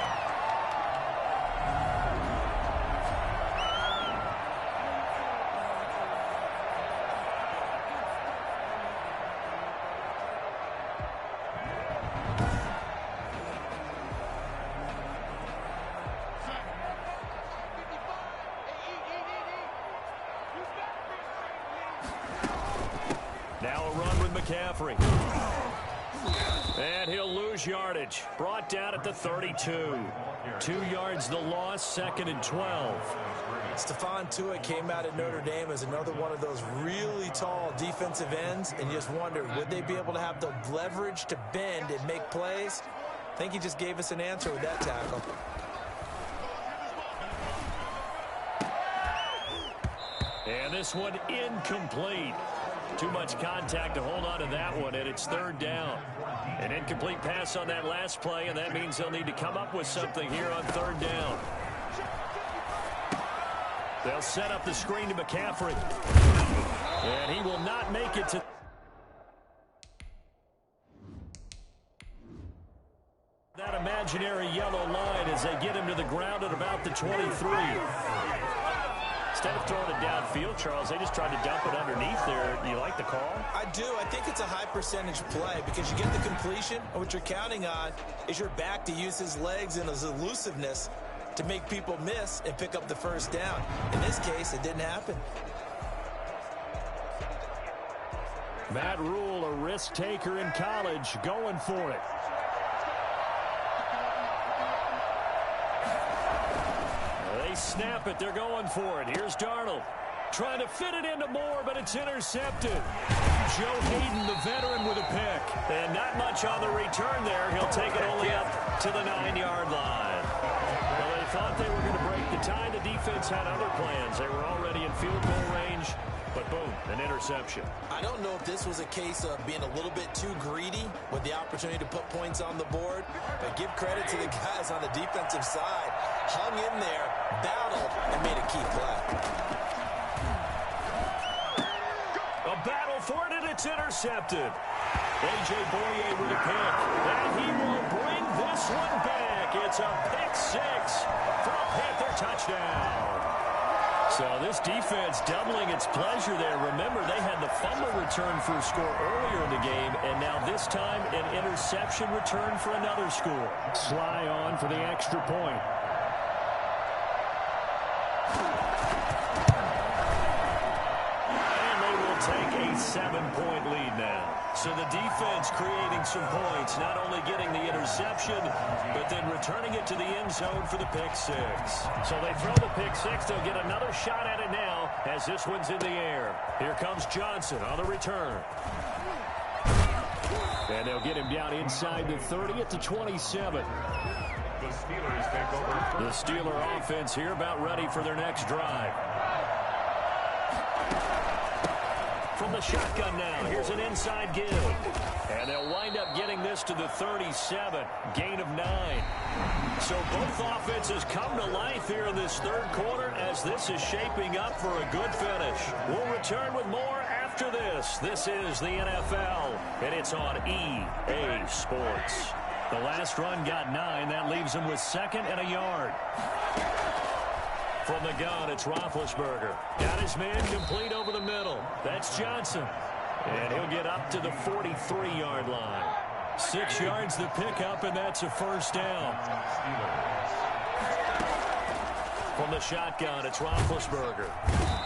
Now a run with McCaffrey. And he'll lose yardage. Brought down at the 32. 2 yards the loss, 2nd and 12. Stephon Tuitt came out of Notre Dame as another one of those really tall defensive ends, and you just wondered, would they be able to have the leverage to bend and make plays? I think he just gave us an answer with that tackle. And this one incomplete. Too much contact to hold on to that one, and it's 3rd down. An incomplete pass on that last play, and that means they'll need to come up with something here on 3rd down. They'll set up the screen to McCaffrey. And he will not make it to that imaginary yellow line as they get him to the ground at about the 23. Instead of throwing it downfield, Charles, they just tried to dump it underneath there. Do you like the call? I do. I think it's a high percentage play because you get the completion, and what you're counting on is your back to use his legs and his elusiveness to make people miss and pick up the 1st down. In this case, it didn't happen. Matt Rule, a risk taker in college, going for it. They snap it. They're going for it. Here's Darnold. Trying to fit it into Moore, but it's intercepted. Joe Hayden, the veteran, with a pick. And not much on the return there. He'll take it only up to the 9-yard line. Well, they thought they were going to break the tie. The defense had other plans. They were already in field goal range. But boom, an interception. I don't know if this was a case of being a little bit too greedy with the opportunity to put points on the board, but give credit to the guys on the defensive side. Hung in there, battled, and made a key play. A battle for it, and it's intercepted. A.J. Boye with a pick, and he will bring this one back. It's a pick 6 for a Panther touchdown. So this defense doubling its pleasure there. Remember, they had the fumble return for a score earlier in the game, and now this time an interception return for another score. Sly on for the extra point. And they will take a 7-point lead now. So the defense creating some points, not only getting the interception, but then returning it to the end zone for the pick 6. So they throw the pick 6. They'll get another shot at it now as this one's in the air. Here comes Johnson on the return. And they'll get him down inside the 30 at the 27. The Steelers take over. The Steeler offense here about ready for their next drive. From the shotgun now, here's an inside give. And they'll wind up getting this to the 37, gain of 9. So both offenses come to life here in this 3rd quarter as this is shaping up for a good finish. We'll return with more after this. This is the NFL, and it's on EA Sports. The last run got 9. That leaves him with 2nd and a yard. From the gun, it's Roethlisberger. Got his man complete over the middle. That's Johnson. And he'll get up to the 43-yard line. 6 yards to pick up, and that's a 1st down. From the shotgun, it's Roethlisberger.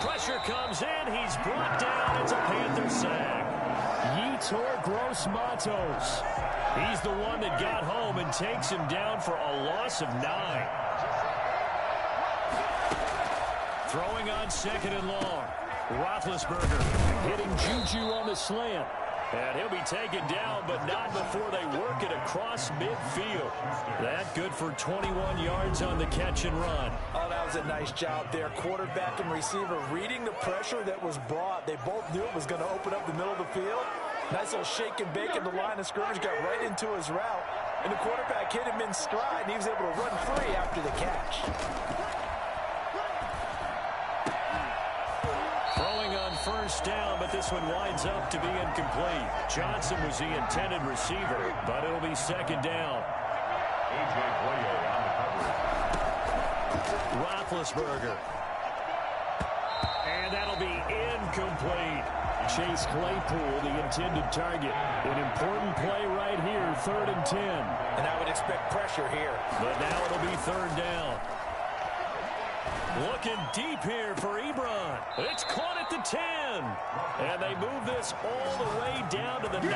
Pressure comes in. He's brought down. It's a Panther sack. Yetur Gross-Matos. He's the one that got home and takes him down for a loss of 9. Throwing on second and long. Roethlisberger hitting Juju on the slant. And he'll be taken down, but not before they work it across midfield. That good for 21 yards on the catch and run. Oh, that was a nice job there. Quarterback and receiver reading the pressure that was brought. They both knew it was going to open up the middle of the field. Nice little shake and bake in the line of scrimmage, got right into his route. And the quarterback hit him in stride, and he was able to run free after the catch. Throwing on first down, but this one winds up to be incomplete. Johnson was the intended receiver, but it'll be second down. Roethlisberger. And that'll be incomplete. Chase Claypool, the intended target. An important play right here, 3rd and 10. And I would expect pressure here. But now it'll be 3rd down. Looking deep here for Ebron. It's caught at the 10. And they move this all the way down to the 9.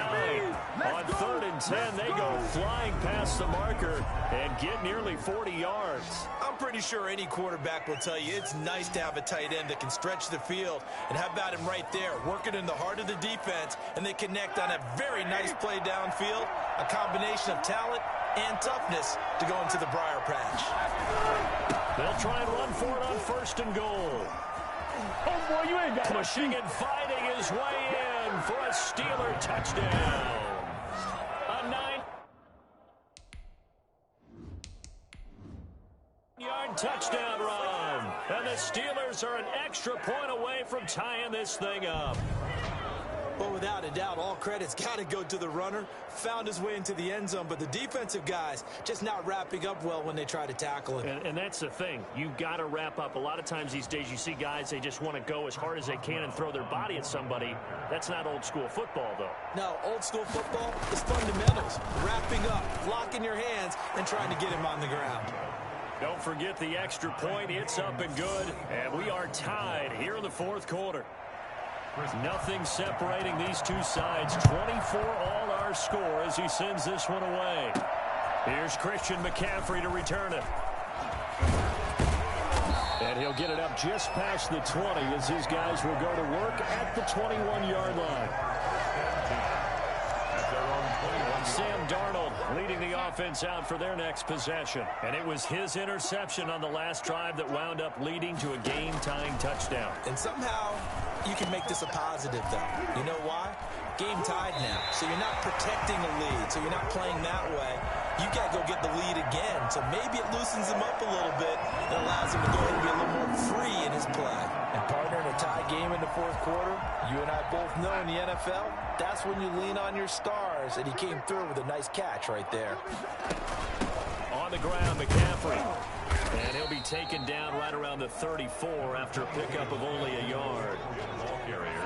On 3rd and 10, they go flying past the marker and get nearly 40 yards. I'm pretty sure any quarterback will tell you it's nice to have a tight end that can stretch the field. And how about him right there, working in the heart of the defense, and they connect on a very nice play downfield, a combination of talent and toughness to go into the briar patch. They'll try and run for it on 1st and goal. Oh, boy, you ain't got Pushing and fighting his way in for a Steeler touchdown. A 9-yard touchdown run. And the Steelers are an extra point away from tying this thing up. Well, without a doubt, all credit's got to go to the runner. Found his way into the end zone, but the defensive guys just not wrapping up well when they try to tackle him. And that's the thing. You've got to wrap up. A lot of times these days you see guys, they just want to go as hard as they can and throw their body at somebody. That's not old school football, though. No, old school football is fundamentals. Wrapping up, locking your hands, and trying to get him on the ground. Don't forget the extra point. It's up and good. And we are tied here in the 4th quarter. Nothing separating these two sides. 24 all our score as he sends this one away. Here's Christian McCaffrey to return it. And he'll get it up just past the 20 as his guys will go to work at the 21-yard line. Sam Darnold leading the offense out for their next possession. And it was his interception on the last drive that wound up leading to a game-tying touchdown. And somehow you can make this a positive, though. You know why? Game tied now. So you're not protecting a lead. So you're not playing that way. You got to go get the lead again. So maybe it loosens him up a little bit and allows him to go ahead and be a little more free in his play. And partner, in a tie game in the 4th quarter, you and I both know in the NFL, that's when you lean on your stars. And he came through with a nice catch right there. On the ground, McCaffrey. And he'll be taken down right around the 34 after a pickup of only a yard.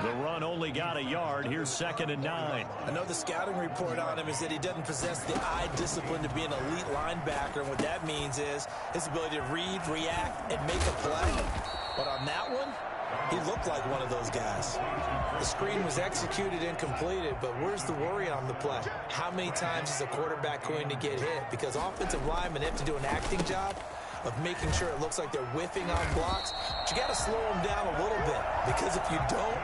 The run only got a yard. Here's 2nd and 9. I know the scouting report on him is that he doesn't possess the eye discipline to be an elite linebacker. And what that means is his ability to read, react, and make a play. But on that one, he looked like one of those guys. The screen was executed and completed, but where's the worry on the play? How many times is a quarterback going to get hit? Because offensive linemen have to do an acting job of making sure it looks like they're whiffing on blocks. But you got to slow them down a little bit, because if you don't,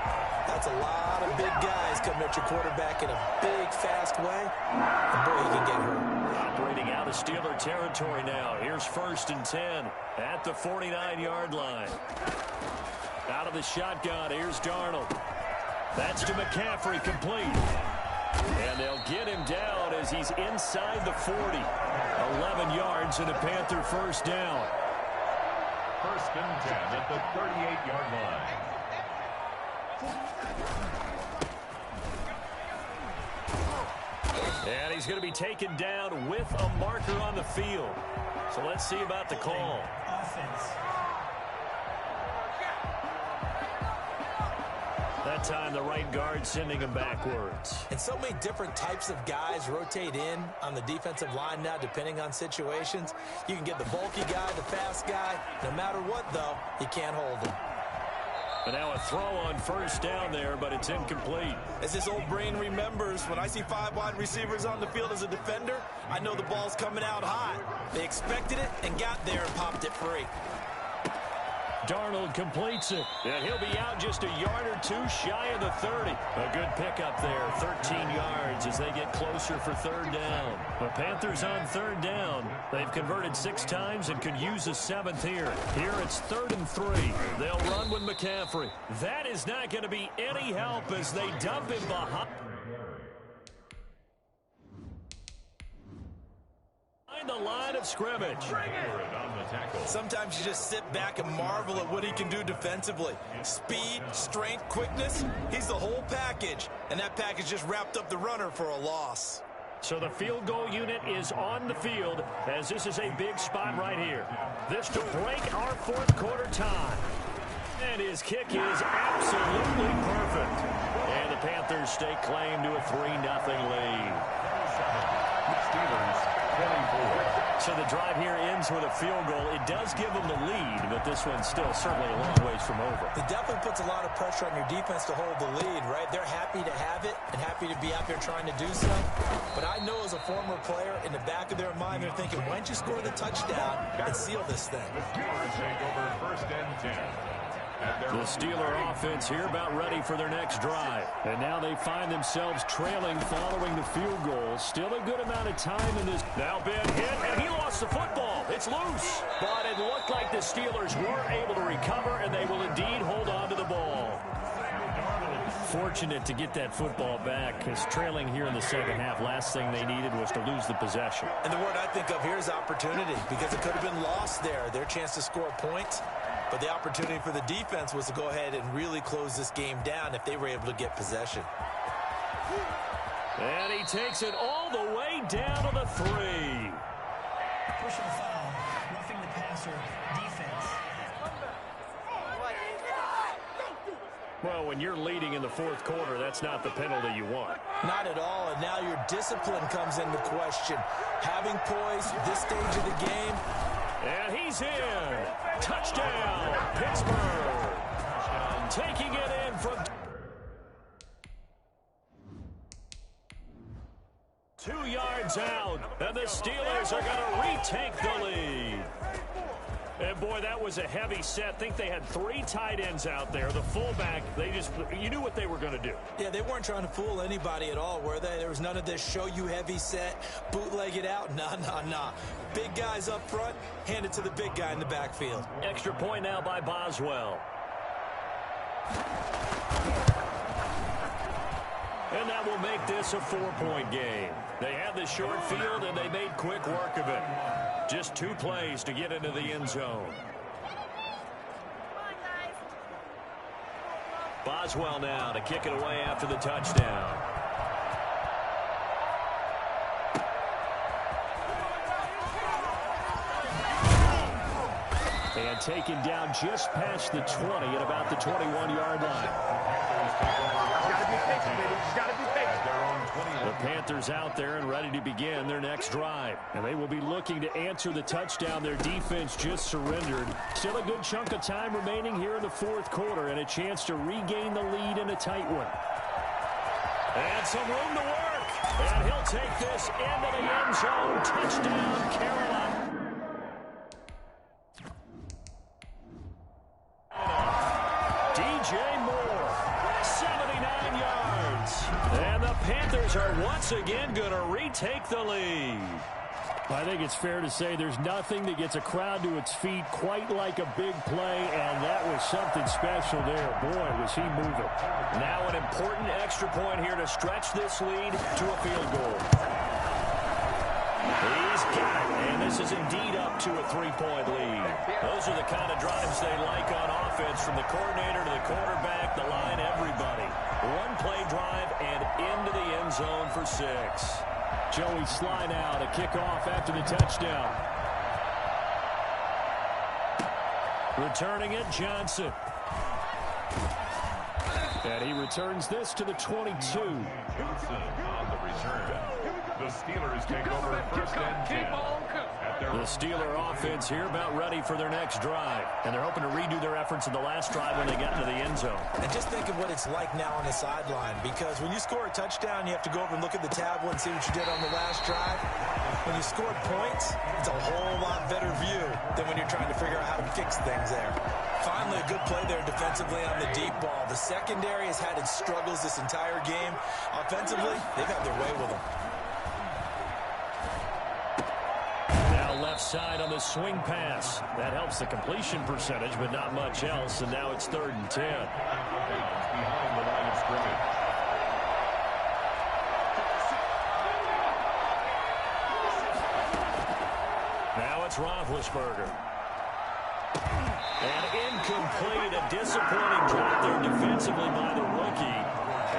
that's a lot of big guys coming at your quarterback in a big, fast way. And boy, he can get hurt. Operating out of Steeler territory now. Here's 1st and 10 at the 49-yard line. Out of the shotgun, here's Darnold. That's to McCaffrey, complete. And they'll get him down as he's inside the 40. 11 yards and a Panther 1st down. 1st and 10 at the 38-yard line. And he's going to be taken down with a marker on the field. So let's see about the call. That time the right guard sending him backwards. And so many different types of guys rotate in on the defensive line now, depending on situations. You can get the bulky guy, the fast guy. No matter what, though, you can't hold him. And now a throw on 1st down there, but it's incomplete. As this old brain remembers, when I see 5 wide receivers on the field as a defender, I know the ball's coming out hot. They expected it and got there and popped it free. Darnold completes it, and he'll be out just a yard or two shy of the 30. A good pickup there, 13 yards as they get closer for third down. The Panthers on third down. They've converted 6 times and could use a 7th here. Here it's 3rd and 3. They'll run with McCaffrey. That is not going to be any help as they dump him behind the line of scrimmage. Sometimes you just sit back and marvel at what he can do defensively. Speed, strength, quickness, he's the whole package. And that package just wrapped up the runner for a loss. So the field goal unit is on the field as this is a big spot right here. This to break our 4th quarter tie. And his kick is absolutely perfect. And the Panthers stake claim to a 3-0 lead. So the drive here ends with a field goal. It does give them the lead, but this one's still certainly a long ways from over. It definitely puts a lot of pressure on your defense to hold the lead, right? They're happy to have it and happy to be out there trying to do so. But I know as a former player, in the back of their mind, they're thinking, why don't you score the touchdown and seal this thing? Take over 1st and 10. The Steeler offense here about ready for their next drive. And now they find themselves trailing following the field goal. Still a good amount of time in this. Now Ben hit, and he lost the football. It's loose. But it looked like the Steelers were able to recover, and they will indeed hold on to the ball. Fortunate to get that football back, because trailing here in the second half, last thing they needed was to lose the possession. And the word I think of here is opportunity, because it could have been lost there. Their chance to score points. But the opportunity for the defense was to go ahead and really close this game down if they were able to get possession. And he takes it all the way down to the 3. Pushing foul, roughing the passer, defense. Well, when you're leading in the 4th quarter, that's not the penalty you want. Not at all, and now your discipline comes into question. Having poise this stage of the game. And he's in. Touchdown, Pittsburgh. Taking it in from 2 yards out. And the Steelers are going to retake the lead. And boy, that was a heavy set. I think they had 3 tight ends out there. The fullback, you knew what they were going to do. Yeah, they weren't trying to fool anybody at all, were they? There was none of this show you heavy set, bootleg it out. Nah. Big guys up front, hand it to the big guy in the backfield. Extra point now by Boswell. And that will make this a 4-point game. They had the short field, and they made quick work of it. Just 2 plays to get into the end zone. Boswell now to kick it away after the touchdown. And taken down just past the 20 at about the 21-yard line. The Panthers out there and ready to begin their next drive. And they will be looking to answer the touchdown their defense just surrendered. Still a good chunk of time remaining here in the 4th quarter and a chance to regain the lead in a tight one. And some room to work. And he'll take this into the end zone. Touchdown, Carolina. DJ Moore, 79 yards. And the Panthers are once again going to retake the lead. I think it's fair to say there's nothing that gets a crowd to its feet quite like a big play, and that was something special there. Boy, was he moving. Now an important extra point here to stretch this lead to a field goal. He's got it, and this is indeed up to a 3-point lead. Those are the kind of drives they like on offense, from the coordinator to the quarterback, the line, everybody. 1-play drive and into the end zone for 6. Joey Sly now to kick off after the touchdown. Returning it, Johnson. And he returns this to the 22. Johnson on the return. The Steelers take over 1st and 10. The Steeler offense here about ready for their next drive. And they're hoping to redo their efforts in the last drive when they got into the end zone. And just think of what it's like now on the sideline, because when you score a touchdown, you have to go over and look at the tablet and see what you did on the last drive. When you scored points, it's a whole lot better view than when you're trying to figure out how to fix things there. Finally, a good play there defensively on the deep ball. The secondary has had its struggles this entire game. Offensively, they've had their way with them. Now left side on the swing pass. That helps the completion percentage, but not much else, and now it's 3rd and 10. Behind the line of scrimmage. Now it's Roethlisberger. And incomplete, a disappointing drop there defensively by the rookie.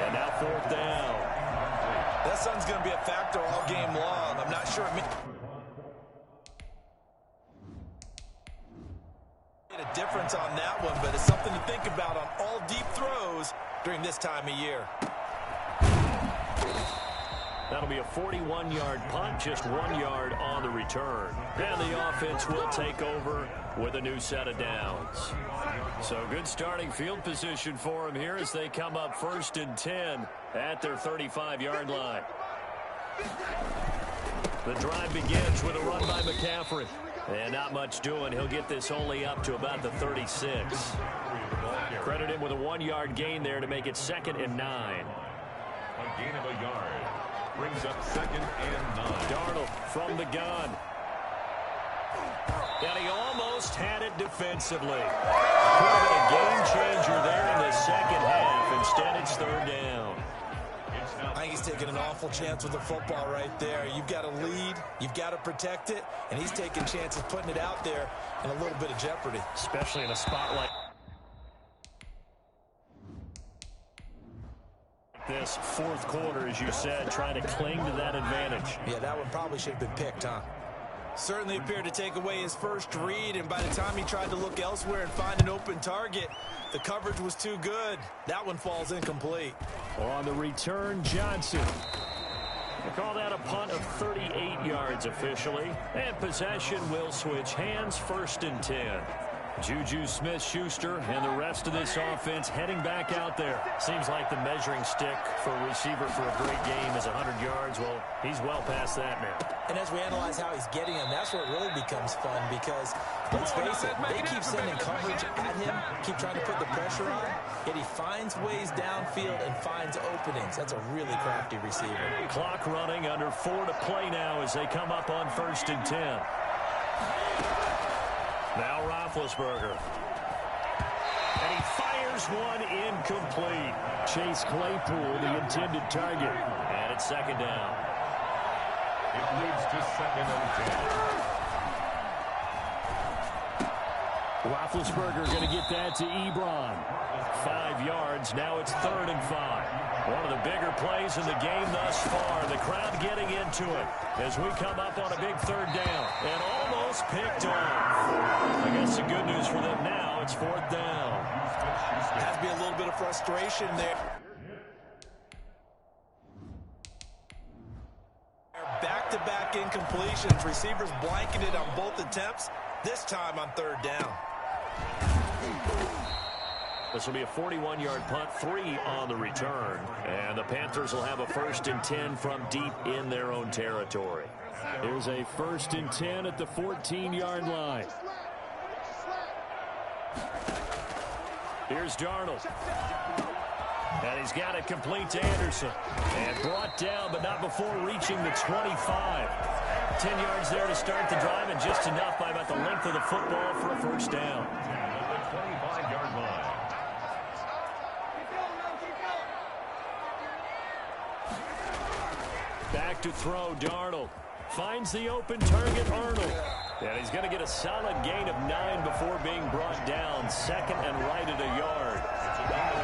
And now 4th down. That sun's going to be a factor all game long. I'm not sure it made a difference on that one, but it's something to think about on all deep throws during this time of year. That'll be a 41-yard punt, just 1 yard on the return. And the offense will take over with a new set of downs. So good starting field position for them here as they come up 1st and 10 at their 35-yard line. The drive begins with a run by McCaffrey. And not much doing. He'll get this only up to about the 36. Credit him with a 1-yard gain there to make it 2nd and 9. A gain of a yard. Brings up 2nd and 9. Darnold from the gun. And he almost had it defensively. Could have been a game changer there in the second half. Instead, it's 3rd down. I think he's taking an awful chance with the football right there. You've got to lead, you've got to protect it, and he's taking chances putting it out there in a little bit of jeopardy. Especially in a spotlight. This 4th quarter, as you said, trying to cling to that advantage. Yeah, that one probably should have been picked, huh? Certainly appeared to take away his first read, and by the time he tried to look elsewhere and find an open target, the coverage was too good. That one falls incomplete. On the return, Johnson. They call that a punt of 38 yards officially. And possession will switch hands, 1st and 10. Juju Smith-Schuster and the rest of this offense heading back out there. Seems like the measuring stick for a receiver for a great game is 100 yards. Well, he's well past that now. And as we analyze how he's getting them, that's where it really becomes fun because, let's face it, they keep sending coverage at him, keep trying to put the pressure on, yet he finds ways downfield and finds openings. That's a really crafty receiver. Clock running, under 4 to play now as they come up on 1st and 10. Now Roethlisberger. And he fires one incomplete. Chase Claypool, the intended target. And it's 2nd down. It leads to 2nd and 10. Roethlisberger going to get that to Ebron. 5 yards. Now it's 3rd and 5. One of the bigger plays in the game thus far. The crowd getting into it as we come up on a big 3rd down. And almost picked off. I guess the good news for them now, it's 4th down. Has to be a little bit of frustration there. Back-to-back incompletions. Receivers blanketed on both attempts, this time on 3rd down. This will be a 41-yard punt, 3 on the return. And the Panthers will have a 1st and 10 from deep in their own territory. Here's a 1st and 10 at the 14-yard line. Here's Darnold. And he's got it complete to Anderson. And brought down, but not before reaching the 25. 10 yards there to start the drive, and just enough by about the length of the football for a 1st down. At the 25-yard line. Back to throw, Darnold. Finds the open target, Arnold. And he's going to get a solid gain of 9 before being brought down. 2nd and right at a yard.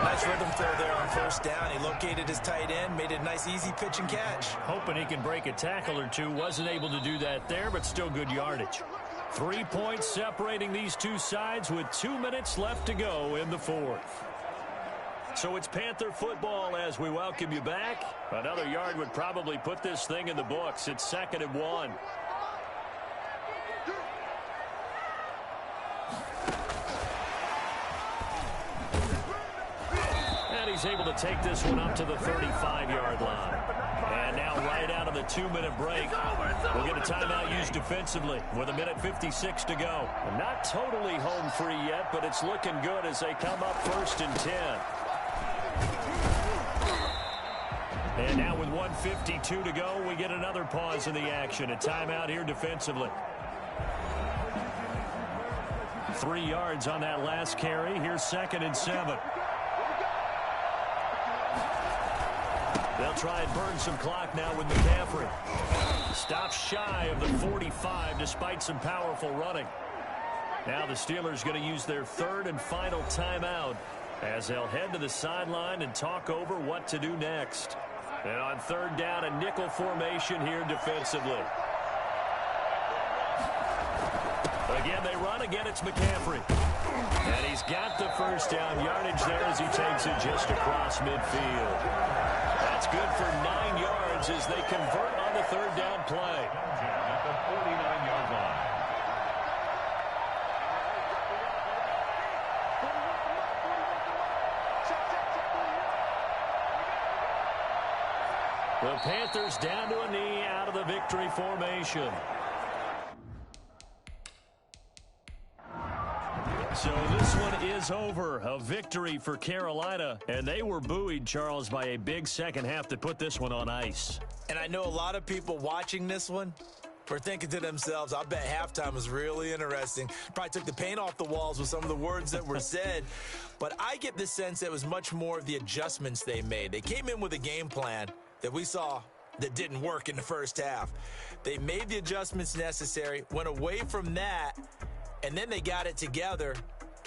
Nice rhythm throw there on 1st down. He located his tight end, made it a nice easy pitch and catch. Hoping he can break a tackle or two. Wasn't able to do that there, but still good yardage. 3 points separating these two sides with 2 minutes left to go in the 4th. So it's Panther football as we welcome you back. Another yard would probably put this thing in the books. It's 2nd and 1. And he's able to take this one up to the 35-yard line. And now right out of the 2-minute break, we'll get a timeout used defensively with 1:56 to go. And not totally home free yet, but it's looking good as they come up 1st and 10. And now with 1:52 to go, we get another pause in the action. A timeout here defensively. 3 yards on that last carry. Here's 2nd and 7. They'll try and burn some clock now with McCaffrey. Stops shy of the 45 despite some powerful running. Now the Steelers going to use their 3rd and final timeout as they'll head to the sideline and talk over what to do next. And on 3rd down, a nickel formation here defensively. Again, they run. Again, it's McCaffrey. And he's got the 1st down yardage there as he takes it just across midfield. That's good for 9 yards as they convert on the 3rd down play. At the 49-yard line. The Panthers down to a knee out of the victory formation. So this one is over. A victory for Carolina. And they were buoyed, Charles, by a big second half to put this one on ice. And I know a lot of people watching this one were thinking to themselves, I bet halftime was really interesting. Probably took the paint off the walls with some of the words that were said. But I get the sense that it was much more of the adjustments they made. They came in with a game plan that we saw that didn't work in the first half. They made the adjustments necessary, went away from that, and then they got it together,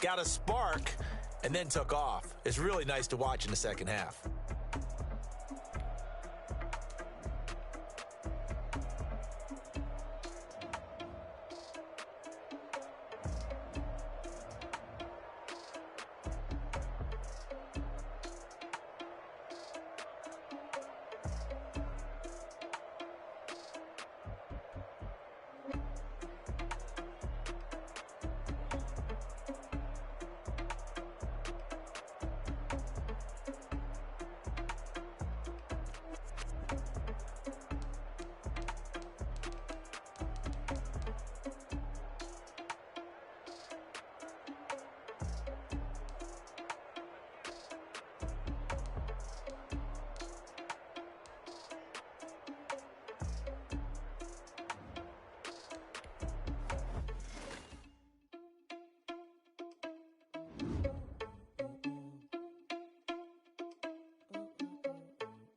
got a spark, and then took off. It's really nice to watch in the second half.